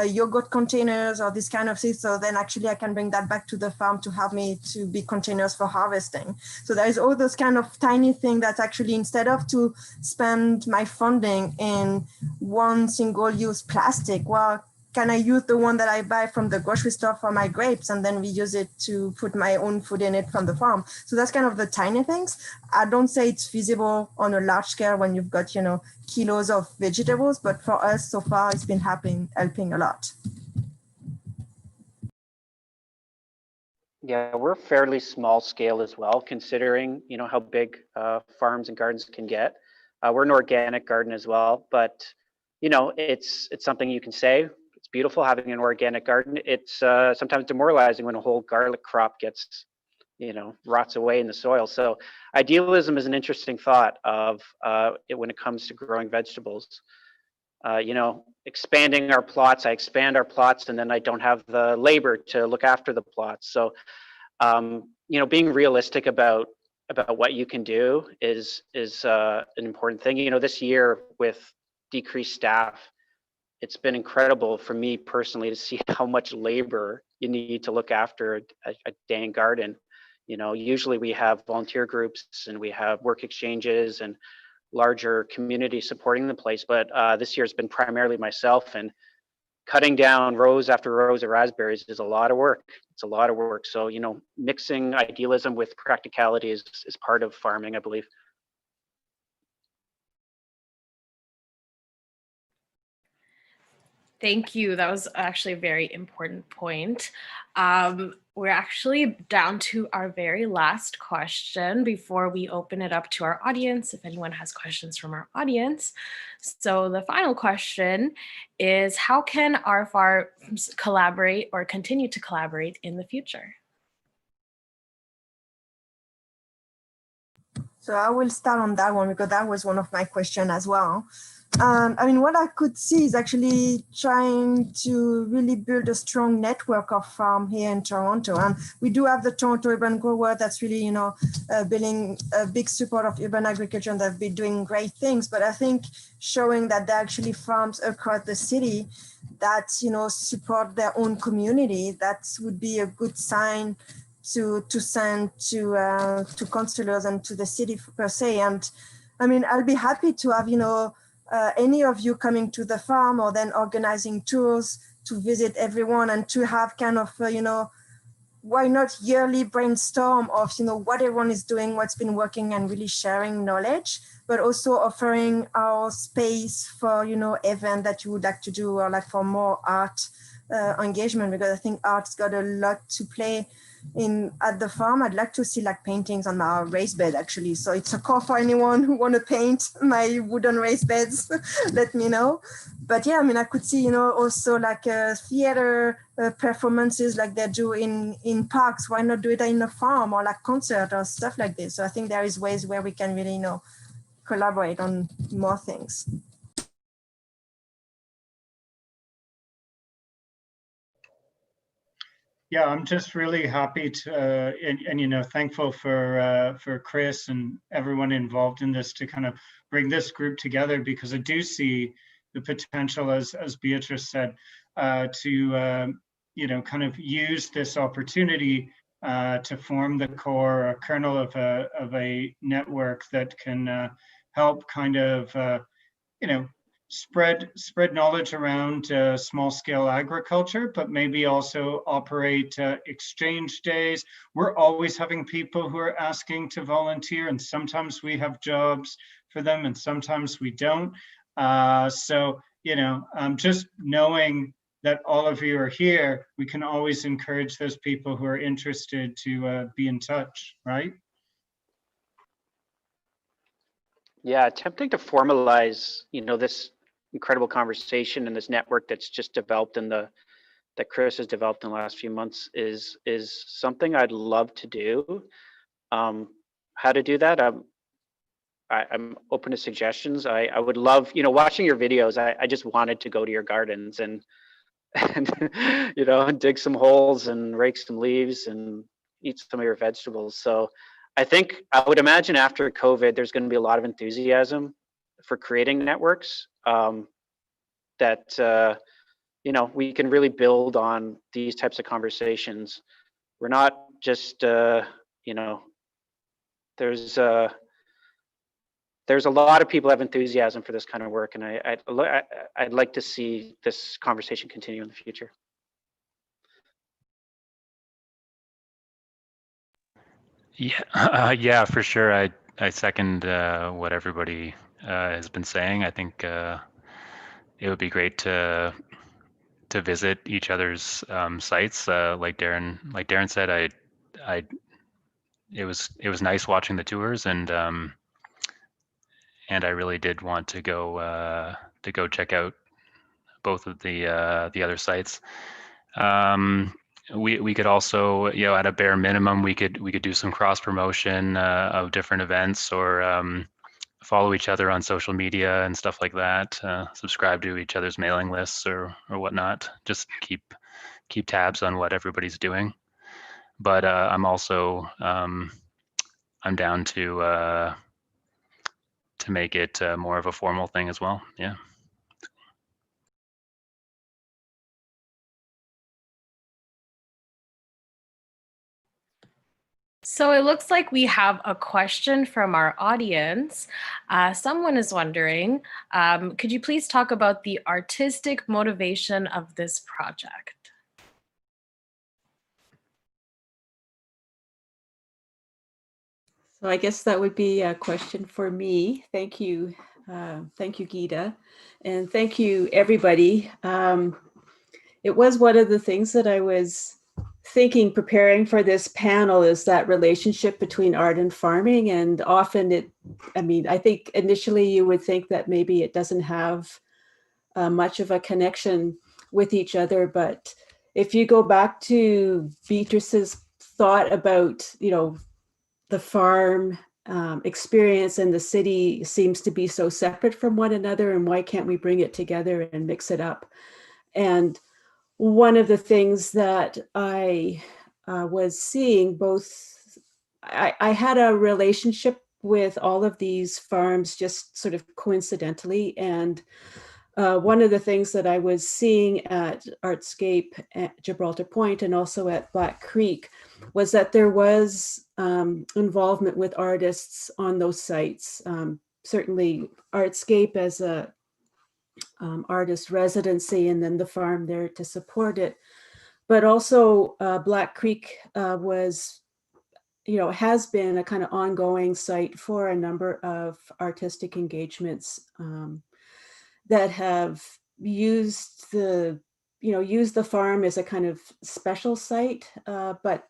yogurt containers or this kind of thing. So then actually I can bring that back to the farm to help me to be containers for harvesting. So there's all those kind of tiny things that actually, instead of to spend my funding in one single-use plastic, well, can I use the one that I buy from the grocery store for my grapes and then reuse it to put my own food in it from the farm? So that's kind of the tiny things. I don't say it's feasible on a large scale when you've got, kilos of vegetables, but for us so far, it's been helping a lot. Yeah, we're fairly small scale as well, considering, how big farms and gardens can get. We're an organic garden as well, but, it's something you can say. It's beautiful having an organic garden. It's sometimes demoralizing when a whole garlic crop gets, rots away in the soil. So idealism is an interesting thought of when it comes to growing vegetables. Expanding our plots, I expand our plots and then I don't have the labor to look after the plots. So, being realistic about what you can do is an important thing. This year with decreased staff, it's been incredible for me personally to see how much labor you need to look after a dang garden. Usually we have volunteer groups and we have work exchanges and larger community supporting the place, but this year has been primarily myself, and cutting down rows after rows of raspberries is a lot of work. It's a lot of work. So, mixing idealism with practicality is part of farming, I believe. Thank you. That was actually a very important point. We're actually down to our very last question before we open it up to our audience, if anyone has questions from our audience. So the final question is, how can our farms collaborate or continue to collaborate in the future? So I will start on that one because that was one of my questions as well. I mean, what I could see is actually trying to really build a strong network of farm here in Toronto. And we do have the Toronto Urban Grower that's really, building a big support of urban agriculture, and they've been doing great things. But I think showing that there are actually farms across the city that, support their own community, that would be a good sign to send to councillors and to the city per se. And I mean, I'll be happy to have, any of you coming to the farm, or then organizing tours to visit everyone, and to have kind of, why not yearly brainstorm of, what everyone is doing, what's been working, and really sharing knowledge, but also offering our space for, event that you would like to do, or like for more art engagement, because I think art's got a lot to play at the farm. I'd like to see like paintings on our raised bed, actually. So it's a call for anyone who want to paint my wooden raised beds. Let me know. But yeah, I mean, I could see, also like theater performances like they do in parks. Why not do it in a farm, or like concert or stuff like this? So I think there is ways where we can really, collaborate on more things. Yeah, I'm just really happy to, and thankful for Chris and everyone involved in this to kind of bring this group together, because I do see the potential, as Beatrice said, to kind of use this opportunity to form the core, a kernel of a network that can help kind of spread knowledge around small scale agriculture, but maybe also operate exchange days. We're always having people who are asking to volunteer, and sometimes we have jobs for them and sometimes we don't. So just knowing that all of you are here, we can always encourage those people who are interested to be in touch, right? Yeah, attempting to formalize, this incredible conversation and this network that's just developed that Chris has developed in the last few months is something I'd love to do. How to do that? I'm open to suggestions. I would love, watching your videos. I just wanted to go to your gardens and dig some holes and rake some leaves and eat some of your vegetables. So I would imagine after COVID, there's going to be a lot of enthusiasm for creating networks that we can really build on these types of conversations. We're not just there's a lot of people who have enthusiasm for this kind of work, and I'd like to see this conversation continue in the future. Yeah, yeah, for sure. I second what everybody has been saying. I think it would be great to visit each other's sites. Like Darren said, it was nice watching the tours, and I really did want to go check out both of the other sites. We could also, at a bare minimum, we could do some cross promotion of different events, or follow each other on social media and stuff like that. Subscribe to each other's mailing lists or whatnot. Just keep tabs on what everybody's doing. But I'm also I'm down to make it more of a formal thing as well. Yeah. So it looks like we have a question from our audience. Someone is wondering, could you please talk about the artistic motivation of this project? So I guess that would be a question for me. Thank you. Thank you, Gita. And thank you, everybody. It was one of the things that I was thinking, preparing for this panel, is that relationship between art and farming. And often I think initially you would think that maybe it doesn't have much of a connection with each other. But if you go back to Beatrice's thought about, the farm experience in the city seems to be so separate from one another, and why can't we bring it together and mix it up? And one of the things that I was seeing, I had a relationship with all of these farms just sort of coincidentally, and one of the things that I was seeing at Artscape at Gibraltar Point and also at Black Creek was that there was involvement with artists on those sites. Certainly Artscape as a artist residency, and then the farm there to support it. But also Black Creek was, has been a kind of ongoing site for a number of artistic engagements that have used the farm as a kind of special site, but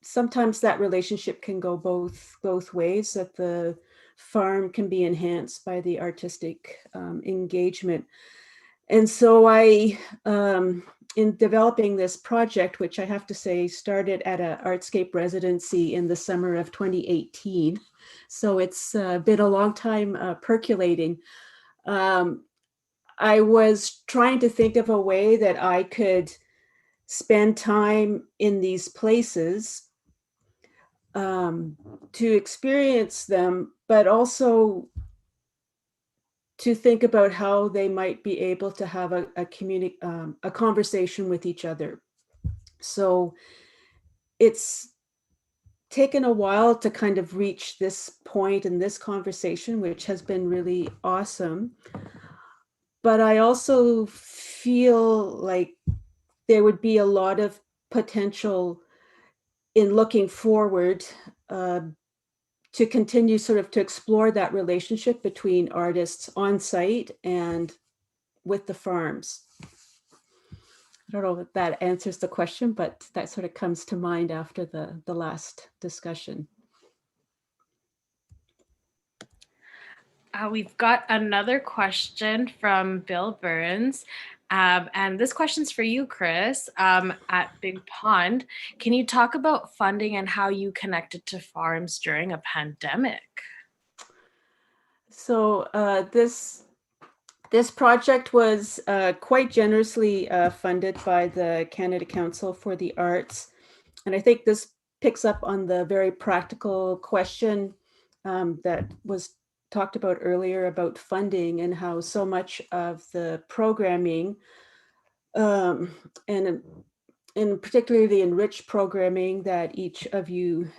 sometimes that relationship can go both ways, that the farm can be enhanced by the artistic engagement. And so I, in developing this project, which I have to say started at an Artscape residency in the summer of 2018, so it's been a long time percolating. I was trying to think of a way that I could spend time in these places to experience them, but also to think about how they might be able to have a conversation with each other. So it's taken a while to kind of reach this point in this conversation, which has been really awesome. But I also feel like there would be a lot of potential in looking forward to continue sort of to explore that relationship between artists on site and with the farms. I don't know if that answers the question, but that sort of comes to mind after the last discussion. We've got another question from Bill Burns. And this question's for you, Chris, at Big Pond. Can you talk about funding and how you connected to farms during a pandemic? So this project was quite generously funded by the Canada Council for the Arts. And I think this picks up on the very practical question that was talked about earlier about funding and how so much of the programming and particularly the enriched programming that each of you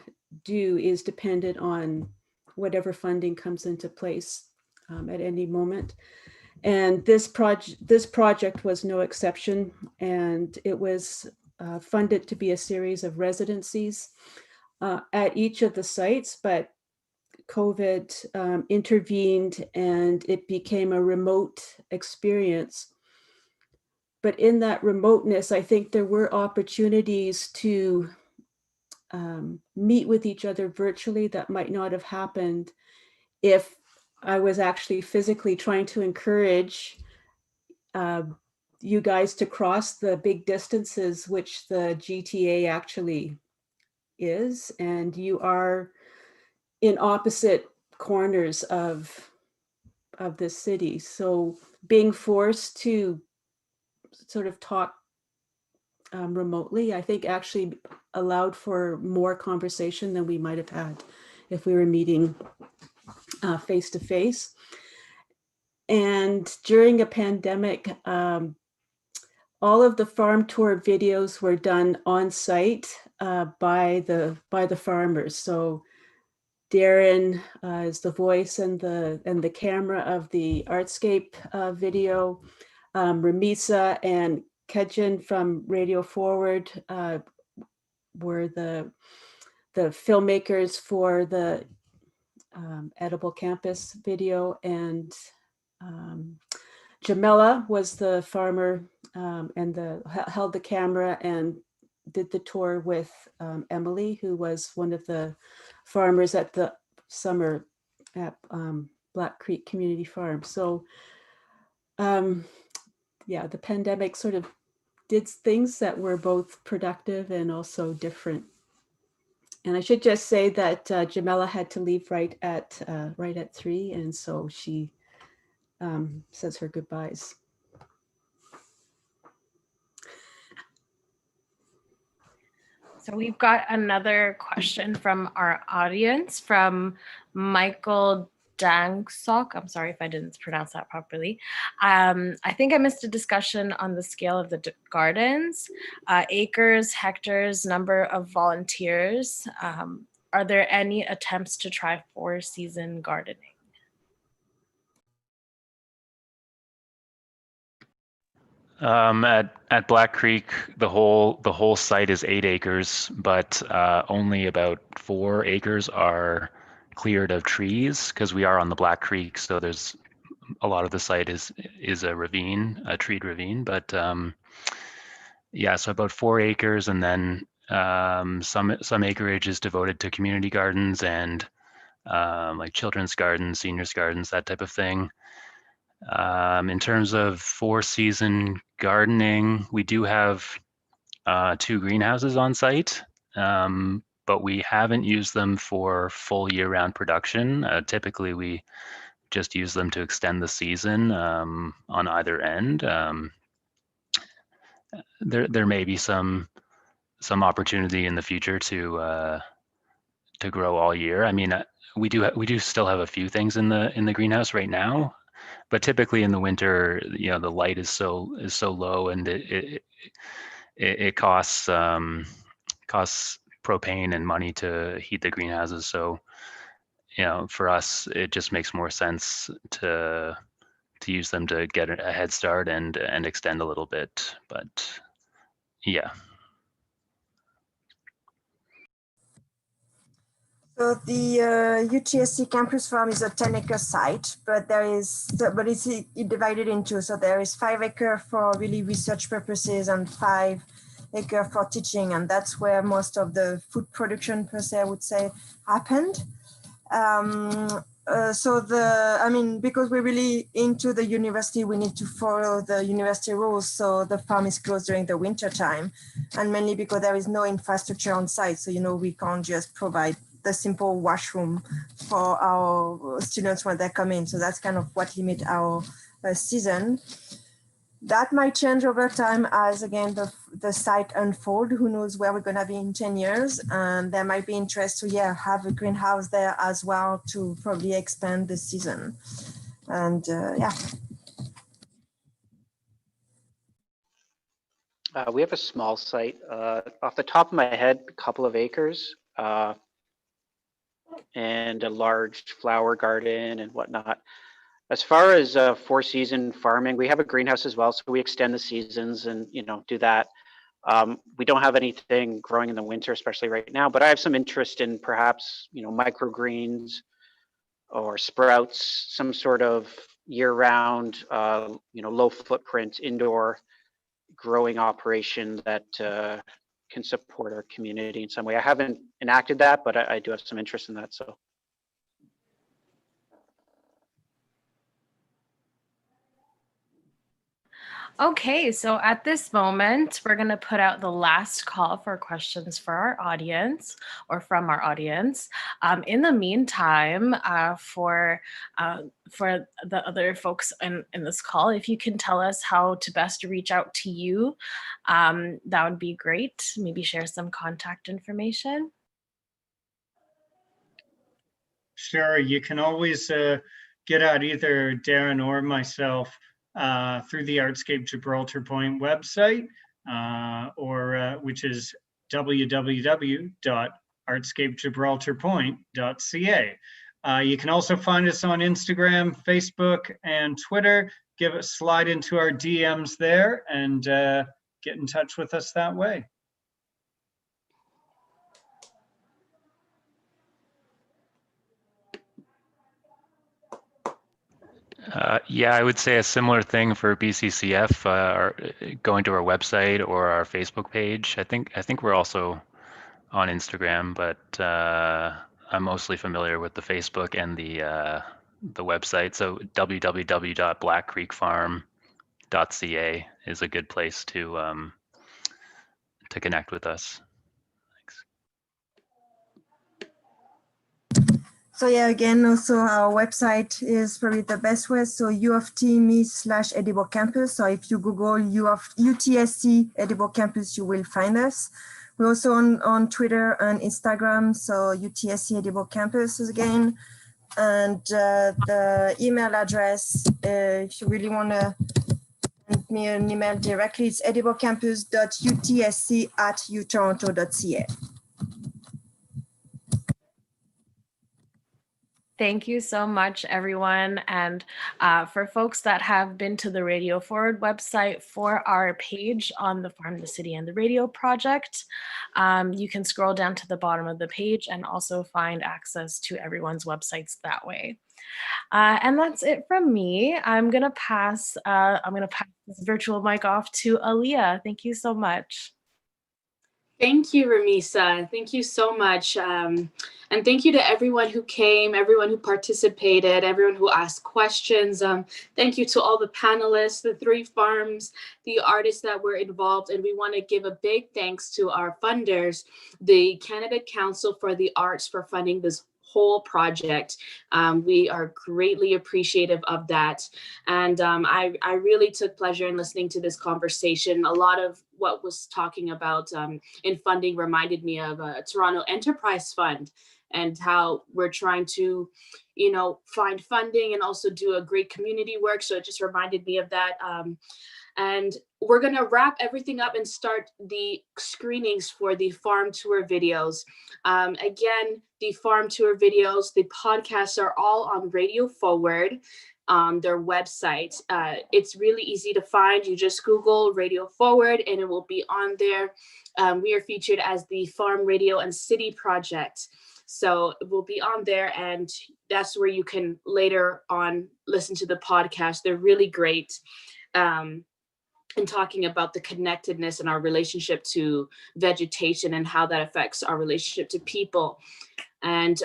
do is dependent on whatever funding comes into place at any moment. And this project was no exception, and it was funded to be a series of residencies at each of the sites, but COVID intervened and it became a remote experience. But in that remoteness, I think there were opportunities to meet with each other virtually that might not have happened if I was actually physically trying to encourage you guys to cross the big distances which the GTA actually is, and you are in opposite corners of this city. So being forced to sort of talk remotely, I think actually allowed for more conversation than we might have had if we were meeting face to face. And during a pandemic, all of the farm tour videos were done on site by the farmers. So Darren is the voice and the camera of the Artscape video. Ramisa and Kedjan from Radio Forward were the filmmakers for the Edible Campus video, and Jhamela was the farmer and held the camera and did the tour with Emily, who was one of the farmers at the summer at Black Creek Community Farm. So yeah, the pandemic sort of did things that were both productive and also different And I should just say that Jhamela had to leave right at 3, and so she says her goodbyes. So we've got another question from our audience from Michael Dangsok. I'm sorry if I didn't pronounce that properly. I think I missed a discussion on the scale of the gardens, acres, hectares, number of volunteers. Are there any attempts to try 4-season gardening? At Black Creek, the whole site is 8 acres, but only about 4 acres are cleared of trees because we are on the Black Creek, so there's a lot of the site is a ravine, a treed ravine. But yeah, so about 4 acres, and then some acreage is devoted to community gardens and like children's gardens, seniors gardens, that type of thing. In terms of 4-season gardening, we do have 2 greenhouses on site, but we haven't used them for full year-round production. Typically, we just use them to extend the season on either end. There may be some opportunity in the future to grow all year. I mean, we do still have a few things in the greenhouse right now. But typically in the winter, you know, the light is so low, and it costs propane and money to heat the greenhouses. So, you know, for us, it just makes more sense to use them to get a head start and extend a little bit. But yeah. So the UTSC campus farm is a 10-acre site, but it's divided into, so there is 5 acres for really research purposes and 5 acres for teaching, and that's where most of the food production per se, I would say, happened. Because we're really into the university, we need to follow the university rules. So the farm is closed during the winter time, and mainly because there is no infrastructure on site. So, you know, we can't just provide the simple washroom for our students when they come in. So that's kind of what limits our season. That might change over time as, again, the site unfold. Who knows where we're going to be in 10 years. And there might be interest to, have a greenhouse there as well to probably expand the season. And We have a small site, off the top of my head, a couple of acres, and a large flower garden and whatnot. As far as 4-season farming, we have a greenhouse as well, so we extend the seasons and, you know, do that. We don't have anything growing in the winter, especially right now, but I have some interest in perhaps, you know, microgreens or sprouts, some sort of year-round, you know, low footprint indoor growing operation that can support our community in some way. I haven't enacted that, but I do have some interest in that. So. Okay, so at this moment, we're going to put out the last call for questions for our audience or from our audience. In the meantime, for the other folks in this call, if you can tell us how to best reach out to you, that would be great. Maybe share some contact information. Sure, you can always get at either Darren or myself through the Artscape Gibraltar Point website, which is www.artscapegibraltarpoint.ca. You can also find us on Instagram, Facebook, and Twitter. Slide into our DMs there and get in touch with us that way. Yeah, I would say a similar thing for BCCF, or going to our website or our Facebook page. I think we're also on Instagram, but I'm mostly familiar with the Facebook and the website. So www.blackcreekfarm.ca is a good place to connect with us. Thanks. So yeah, again, also our website is probably the best way. So U of T me/Edible Campus. So if you Google U of UTSC Edible Campus, you will find us. We're also on Twitter and Instagram. So UTSC Edible Campus is again. And the email address, if you really want to send me an email directly, it's ediblecampus.utsc@utoronto.ca. Thank you so much, everyone. And for folks that have been to the Radio Forward website for our page on the Farm, the City, and the Radio project, you can scroll down to the bottom of the page and also find access to everyone's websites that way. And that's it from me. I'm gonna pass this virtual mic off to Aaliyah. Thank you so much. Thank you, Ramisa. Thank you so much. And thank you to everyone who came, everyone who participated, everyone who asked questions. Thank you to all the panelists, the 3 farms, the artists that were involved. And we want to give a big thanks to our funders, the Canada Council for the Arts, for funding this whole project. We are greatly appreciative of that. And I really took pleasure in listening to this conversation. A lot of what was talking about in funding reminded me of a Toronto Enterprise Fund and how we're trying to, find funding and also do a great community work. So it just reminded me of that. And we're going to wrap everything up and start the screenings for the farm tour videos. Again, the farm tour videos, the podcasts are all on Radio Forward, their website. It's really easy to find. You just Google Radio Forward and it will be on there. We are featured as the Farm Radio and City Project. So it will be on there, and that's where you can later on listen to the podcast. They're really great. And talking about the connectedness and our relationship to vegetation and how that affects our relationship to people. And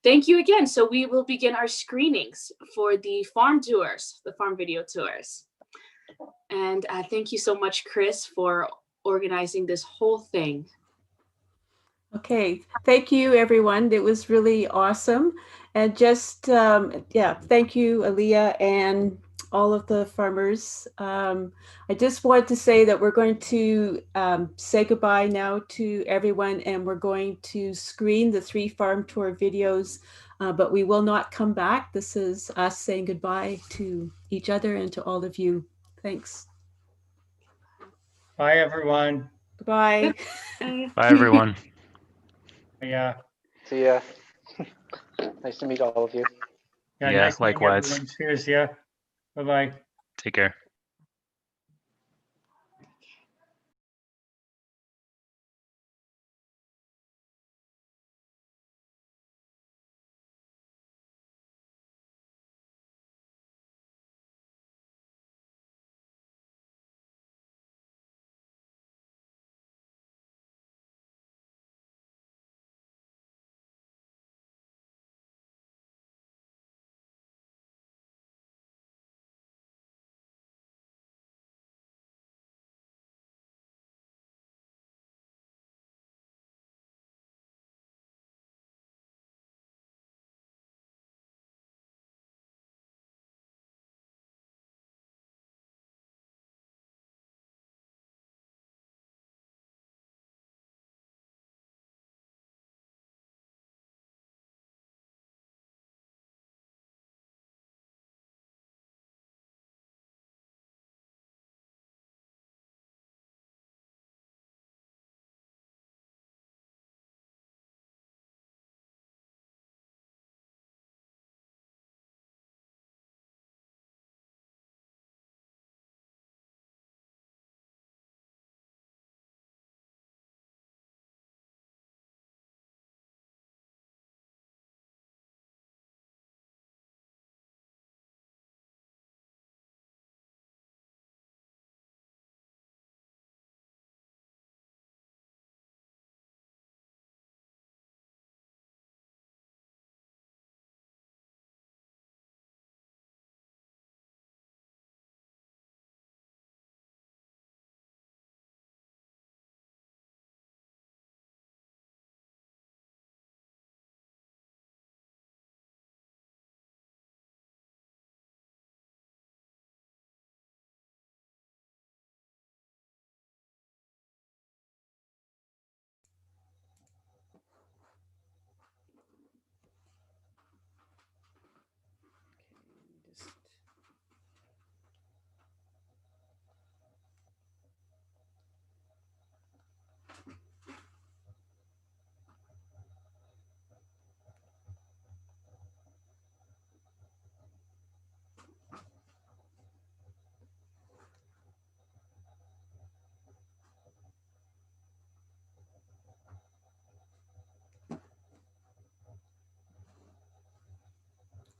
thank you again. So we will begin our screenings for the farm tours, the farm video tours. And thank you so much, Chris, for organizing this whole thing. Okay, thank you, everyone. It was really awesome. And just, thank you, Aaliyah, and all of the farmers. I just want to say that we're going to say goodbye now to everyone, and we're going to screen the 3 farm tour videos, but we will not come back. This is us saying goodbye to each other and to all of you. Thanks. Bye, everyone. Goodbye. Bye, everyone. Yeah. See ya. Nice to meet all of you. Yeah, Yeah, nice meeting likewise. everyone. Cheers. Yeah. Bye-bye. Take care.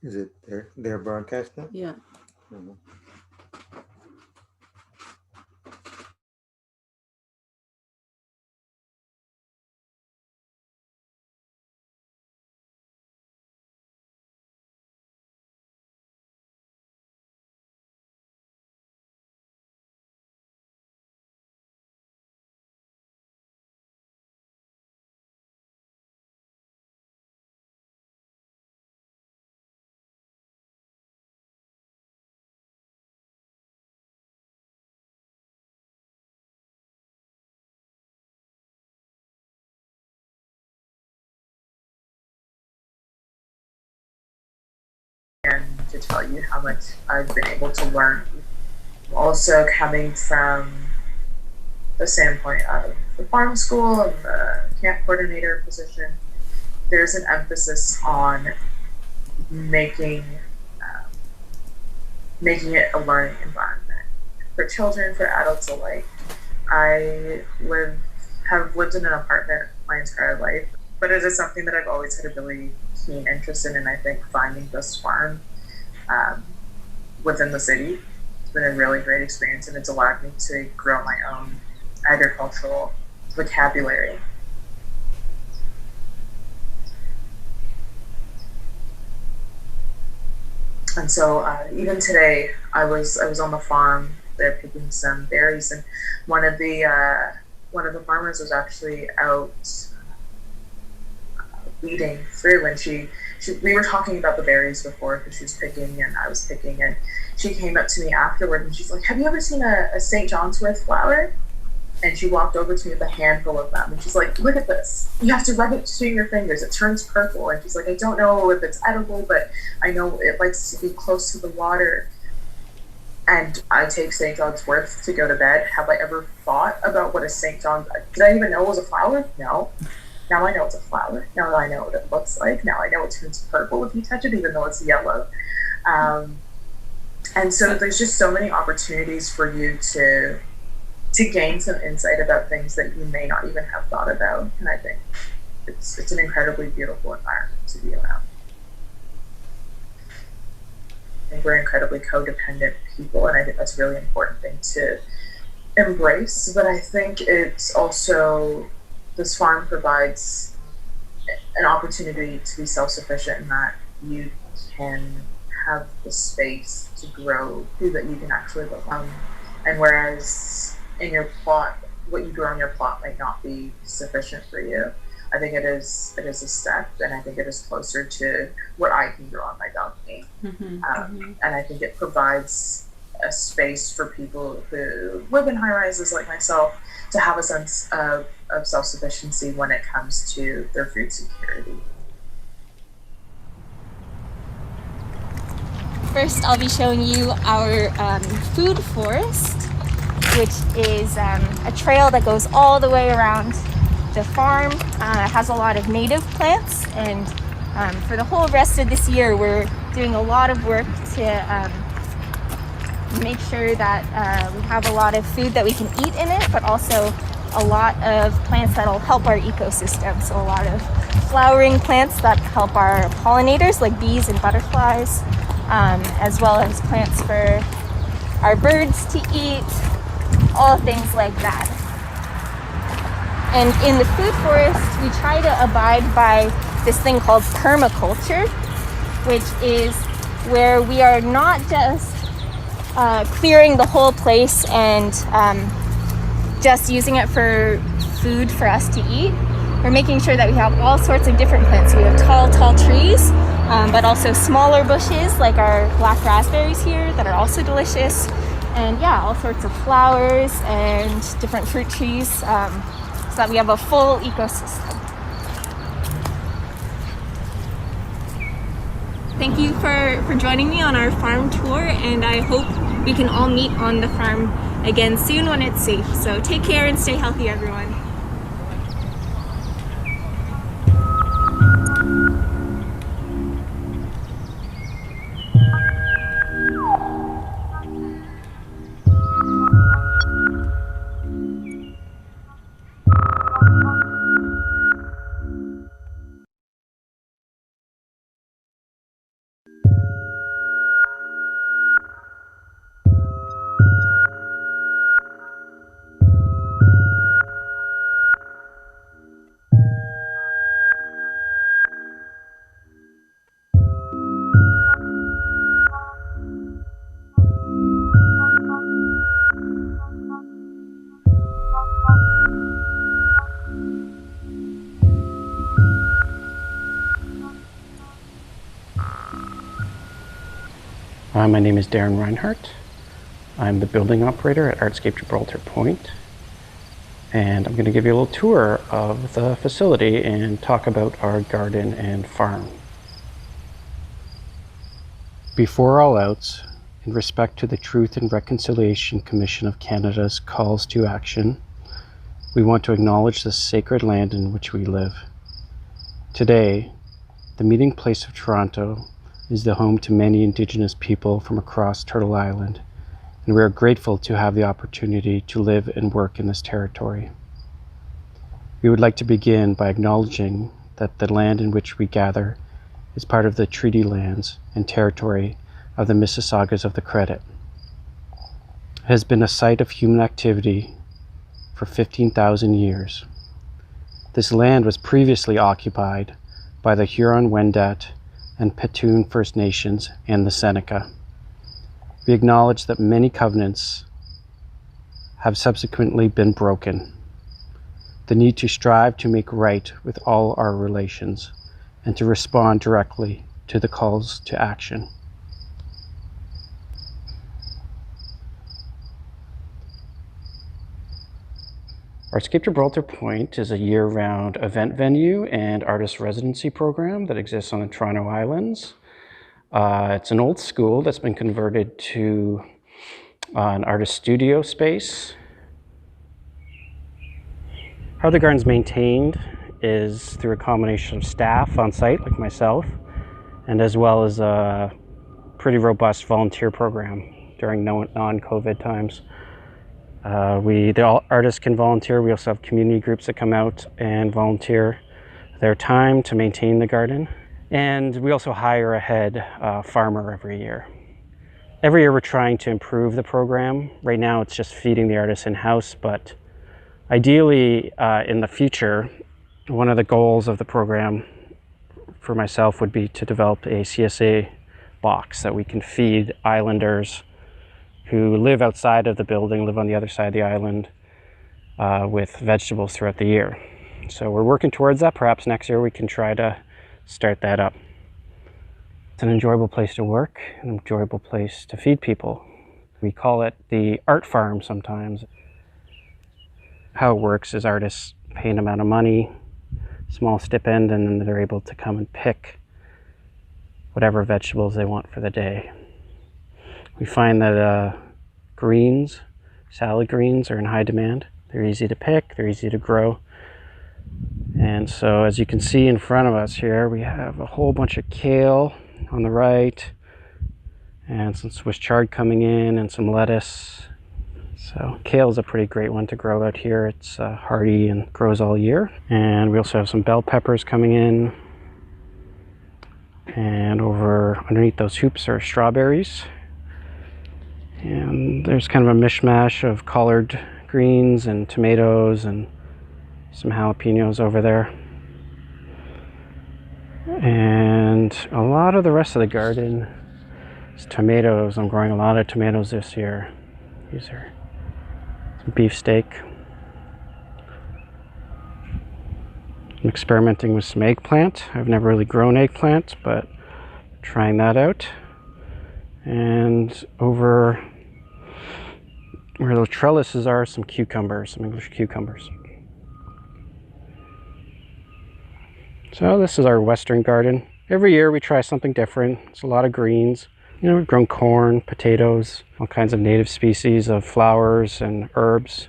Is it their broadcast now? Yeah. Mhm. And to tell you how much I've been able to learn. Also coming from the standpoint of the farm school and the camp coordinator position, there's an emphasis on making making it a learning environment for children, for adults alike. Have lived in an apartment my entire life, but it is something that I've always had a really keen interest in, and I think finding this farm within the city, it's been a really great experience, and it's allowed me to grow my own agricultural vocabulary. And so even today, I was on the farm there picking some berries, and one of the farmers was actually out weeding through, and we were talking about the berries before because she was picking and I was picking, and she came up to me afterward and she's like, "Have you ever seen a St. John's wort flower?" And she walked over to me with a handful of them, and she's like, "Look at this. You have to rub it between your fingers. It turns purple." And she's like, "I don't know if it's edible, but I know it likes to be close to the water." And I take St. John's wort to go to bed. Have I ever thought about what a St. John? Did I even know it was a flower? No. Now I know it's a flower. Now I know what it looks like. Now I know it turns purple if you touch it, even though it's yellow. And so there's just so many opportunities for you to gain some insight about things that you may not even have thought about. And I think it's an incredibly beautiful environment to be around. I think we're incredibly codependent people, and I think that's a really important thing to embrace. But I think it's also, this farm provides an opportunity to be self-sufficient in that you can have the space to grow food that you can actually live on. And whereas in your plot, what you grow in your plot might not be sufficient for you, I think it is a step, and I think it is closer to what I can grow on my balcony. And I think it provides a space for people who live in high rises like myself to have a sense of self-sufficiency when it comes to their food security. First, I'll be showing you our food forest, which is a trail that goes all the way around the farm. It has a lot of native plants, and for the whole rest of this year, we're doing a lot of work to make sure that we have a lot of food that we can eat in it, but also a lot of plants that'll help our ecosystem. So a lot of flowering plants that help our pollinators, like bees and butterflies, as well as plants for our birds to eat, all things like that. And in the food forest, we try to abide by this thing called permaculture, which is where we are not just clearing the whole place and just using it for food for us to eat. We're making sure that we have all sorts of different plants. We have tall trees, but also smaller bushes like our black raspberries here that are also delicious. And yeah, all sorts of flowers and different fruit trees, so that we have a full ecosystem. Thank you for joining me on our farm tour, and I hope we can all meet on the farm again soon when it's safe. So take care and stay healthy, everyone. My name is Darren Reinhart. I'm the building operator at Artscape Gibraltar Point. And I'm going to give you a little tour of the facility and talk about our garden and farm. Before all else, in respect to the Truth and Reconciliation Commission of Canada's calls to action, we want to acknowledge the sacred land in which we live. Today, the meeting place of Toronto is the home to many Indigenous people from across Turtle Island, and we are grateful to have the opportunity to live and work in this territory. We would like to begin by acknowledging that the land in which we gather is part of the treaty lands and territory of the Mississaugas of the Credit. It has been a site of human activity for 15,000 years. This land was previously occupied by the Huron-Wendat and Petun First Nations and the Seneca. We acknowledge that many covenants have subsequently been broken. The need to strive to make right with all our relations and to respond directly to the calls to action. Artscape Gibraltar Point is a year-round event venue and artist residency program that exists on the Toronto Islands. It's an old school that's been converted to an artist studio space. How the garden's maintained is through a combination of staff on site, like myself, and as well as a pretty robust volunteer program during non-COVID times. The artists can volunteer. We also have community groups that come out and volunteer their time to maintain the garden. And we also hire a head farmer every year. Every year we're trying to improve the program. Right now it's just feeding the artists in-house, but ideally in the future, one of the goals of the program for myself would be to develop a CSA box that we can feed islanders who live outside of the building, live on the other side of the island, with vegetables throughout the year. So we're working towards that. Perhaps next year we can try to start that up. It's an enjoyable place to work, an enjoyable place to feed people. We call it the art farm sometimes. How it works is artists pay an amount of money, small stipend, and then they're able to come and pick whatever vegetables they want for the day. We find that greens, salad greens, are in high demand. They're easy to pick, they're easy to grow. And so as you can see in front of us here, we have a whole bunch of kale on the right, and some Swiss chard coming in, and some lettuce. So kale is a pretty great one to grow out here. It's hardy and grows all year. And we also have some bell peppers coming in. And over underneath those hoops are strawberries. And there's kind of a mishmash of collard greens and tomatoes and some jalapenos over there. And a lot of the rest of the garden is tomatoes. I'm growing a lot of tomatoes this year. These are some beefsteak. I'm experimenting with some eggplant. I've never really grown eggplant, but trying that out. And over where those trellises are, some cucumbers, some English cucumbers. So this is our western garden. Every year we try something different. It's a lot of greens. You know, we've grown corn, potatoes, all kinds of native species of flowers and herbs.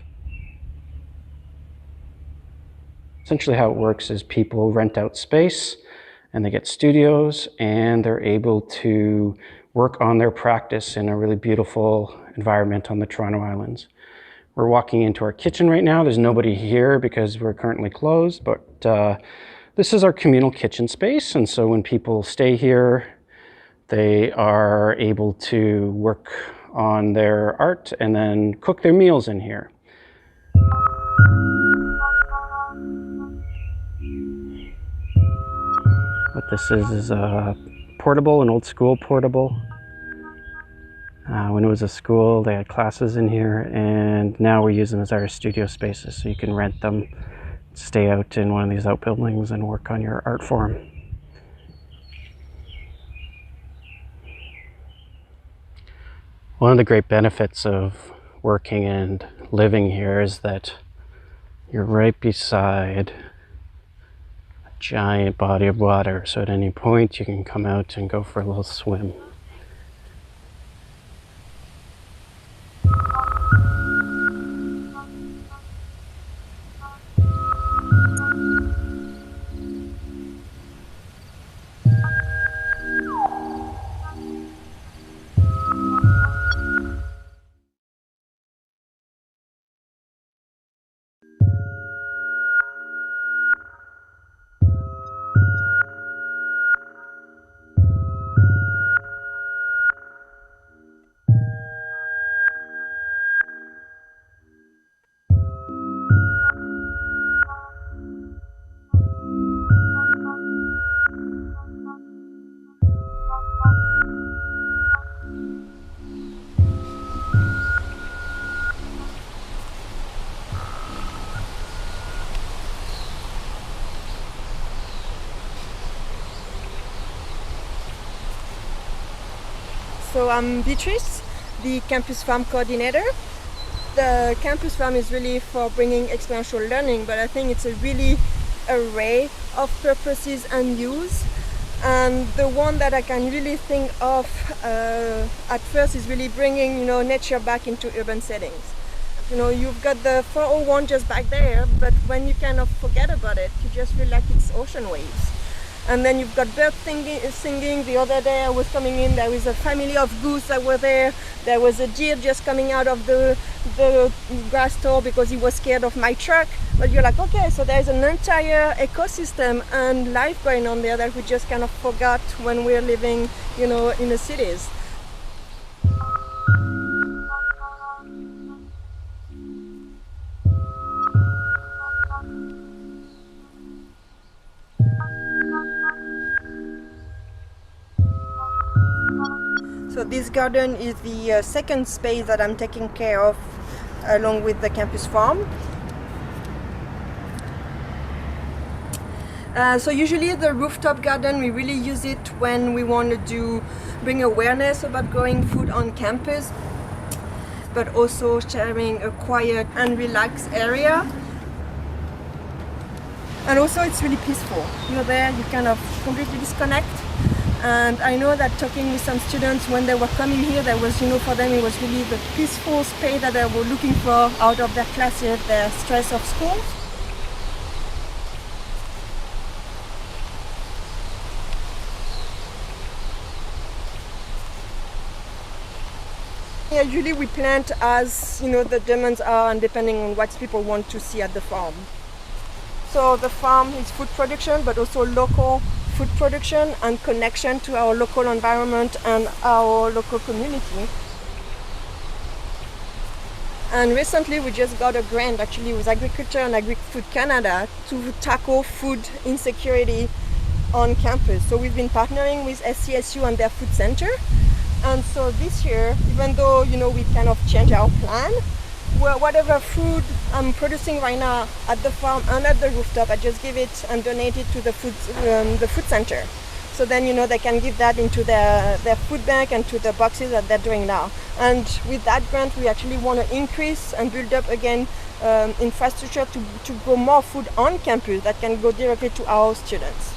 Essentially how it works is people rent out space and they get studios and they're able to work on their practice in a really beautiful environment on the Toronto Islands. We're walking into our kitchen right now. There's nobody here because we're currently closed, but this is our communal kitchen space. And so when people stay here, they are able to work on their art and then cook their meals in here. What this is a portable, an old school portable. When it was a school, they had classes in here, and now we use them as our studio spaces, so you can rent them, stay out in one of these outbuildings and work on your art form. One of the great benefits of working and living here is that you're right beside a giant body of water, so at any point you can come out and go for a little swim. So I'm Beatrice, the campus farm coordinator. The campus farm is really for bringing experiential learning, but I think it's a really array of purposes and use. And the one that I can really think of at first is really bringing, nature back into urban settings. You've got the 401 just back there, but when you kind of forget about it, you just feel like it's ocean waves. And then you've got birds singing. The other day I was coming in, there was a family of goose that were there. There was a deer just coming out of the grass store because he was scared of my truck. But you're like, okay, so there's an entire ecosystem and life going on there that we just kind of forgot when we're living, in the cities. So this garden is the second space that I'm taking care of along with the campus farm. So usually the rooftop garden, we really use it when we want to bring awareness about growing food on campus, but also sharing a quiet and relaxed area. And also it's really peaceful. You're there, you kind of completely disconnect. And I know that talking with some students when they were coming here, there was, for them it was really the peaceful space that they were looking for out of their classes, their stress of school. Yeah, usually we plant as, the demands are and depending on what people want to see at the farm. So the farm is food production, but also local food production and connection to our local environment and our local community. And recently we just got a grant actually with Agriculture and Agri-Food Canada to tackle food insecurity on campus. So we've been partnering with SCSU and their food center. And so this year, even though we kind of changed our plan, whatever food I'm producing right now at the farm and at the rooftop, I just give it and donate it to the food center. So then, they can give that into their food bank and to the boxes that they're doing now. And with that grant, we actually want to increase and build up again infrastructure to grow more food on campus that can go directly to our students.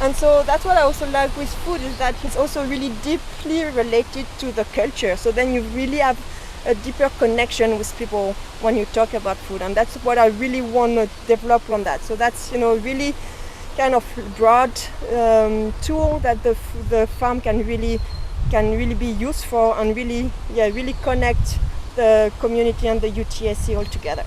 And so that's what I also like with food, is that it's also really deeply related to the culture. So then you really have a deeper connection with people when you talk about food. And that's what I really want to develop from that. So that's, really kind of broad tool that the farm can really be used for and really connect the community and the UTSC all together.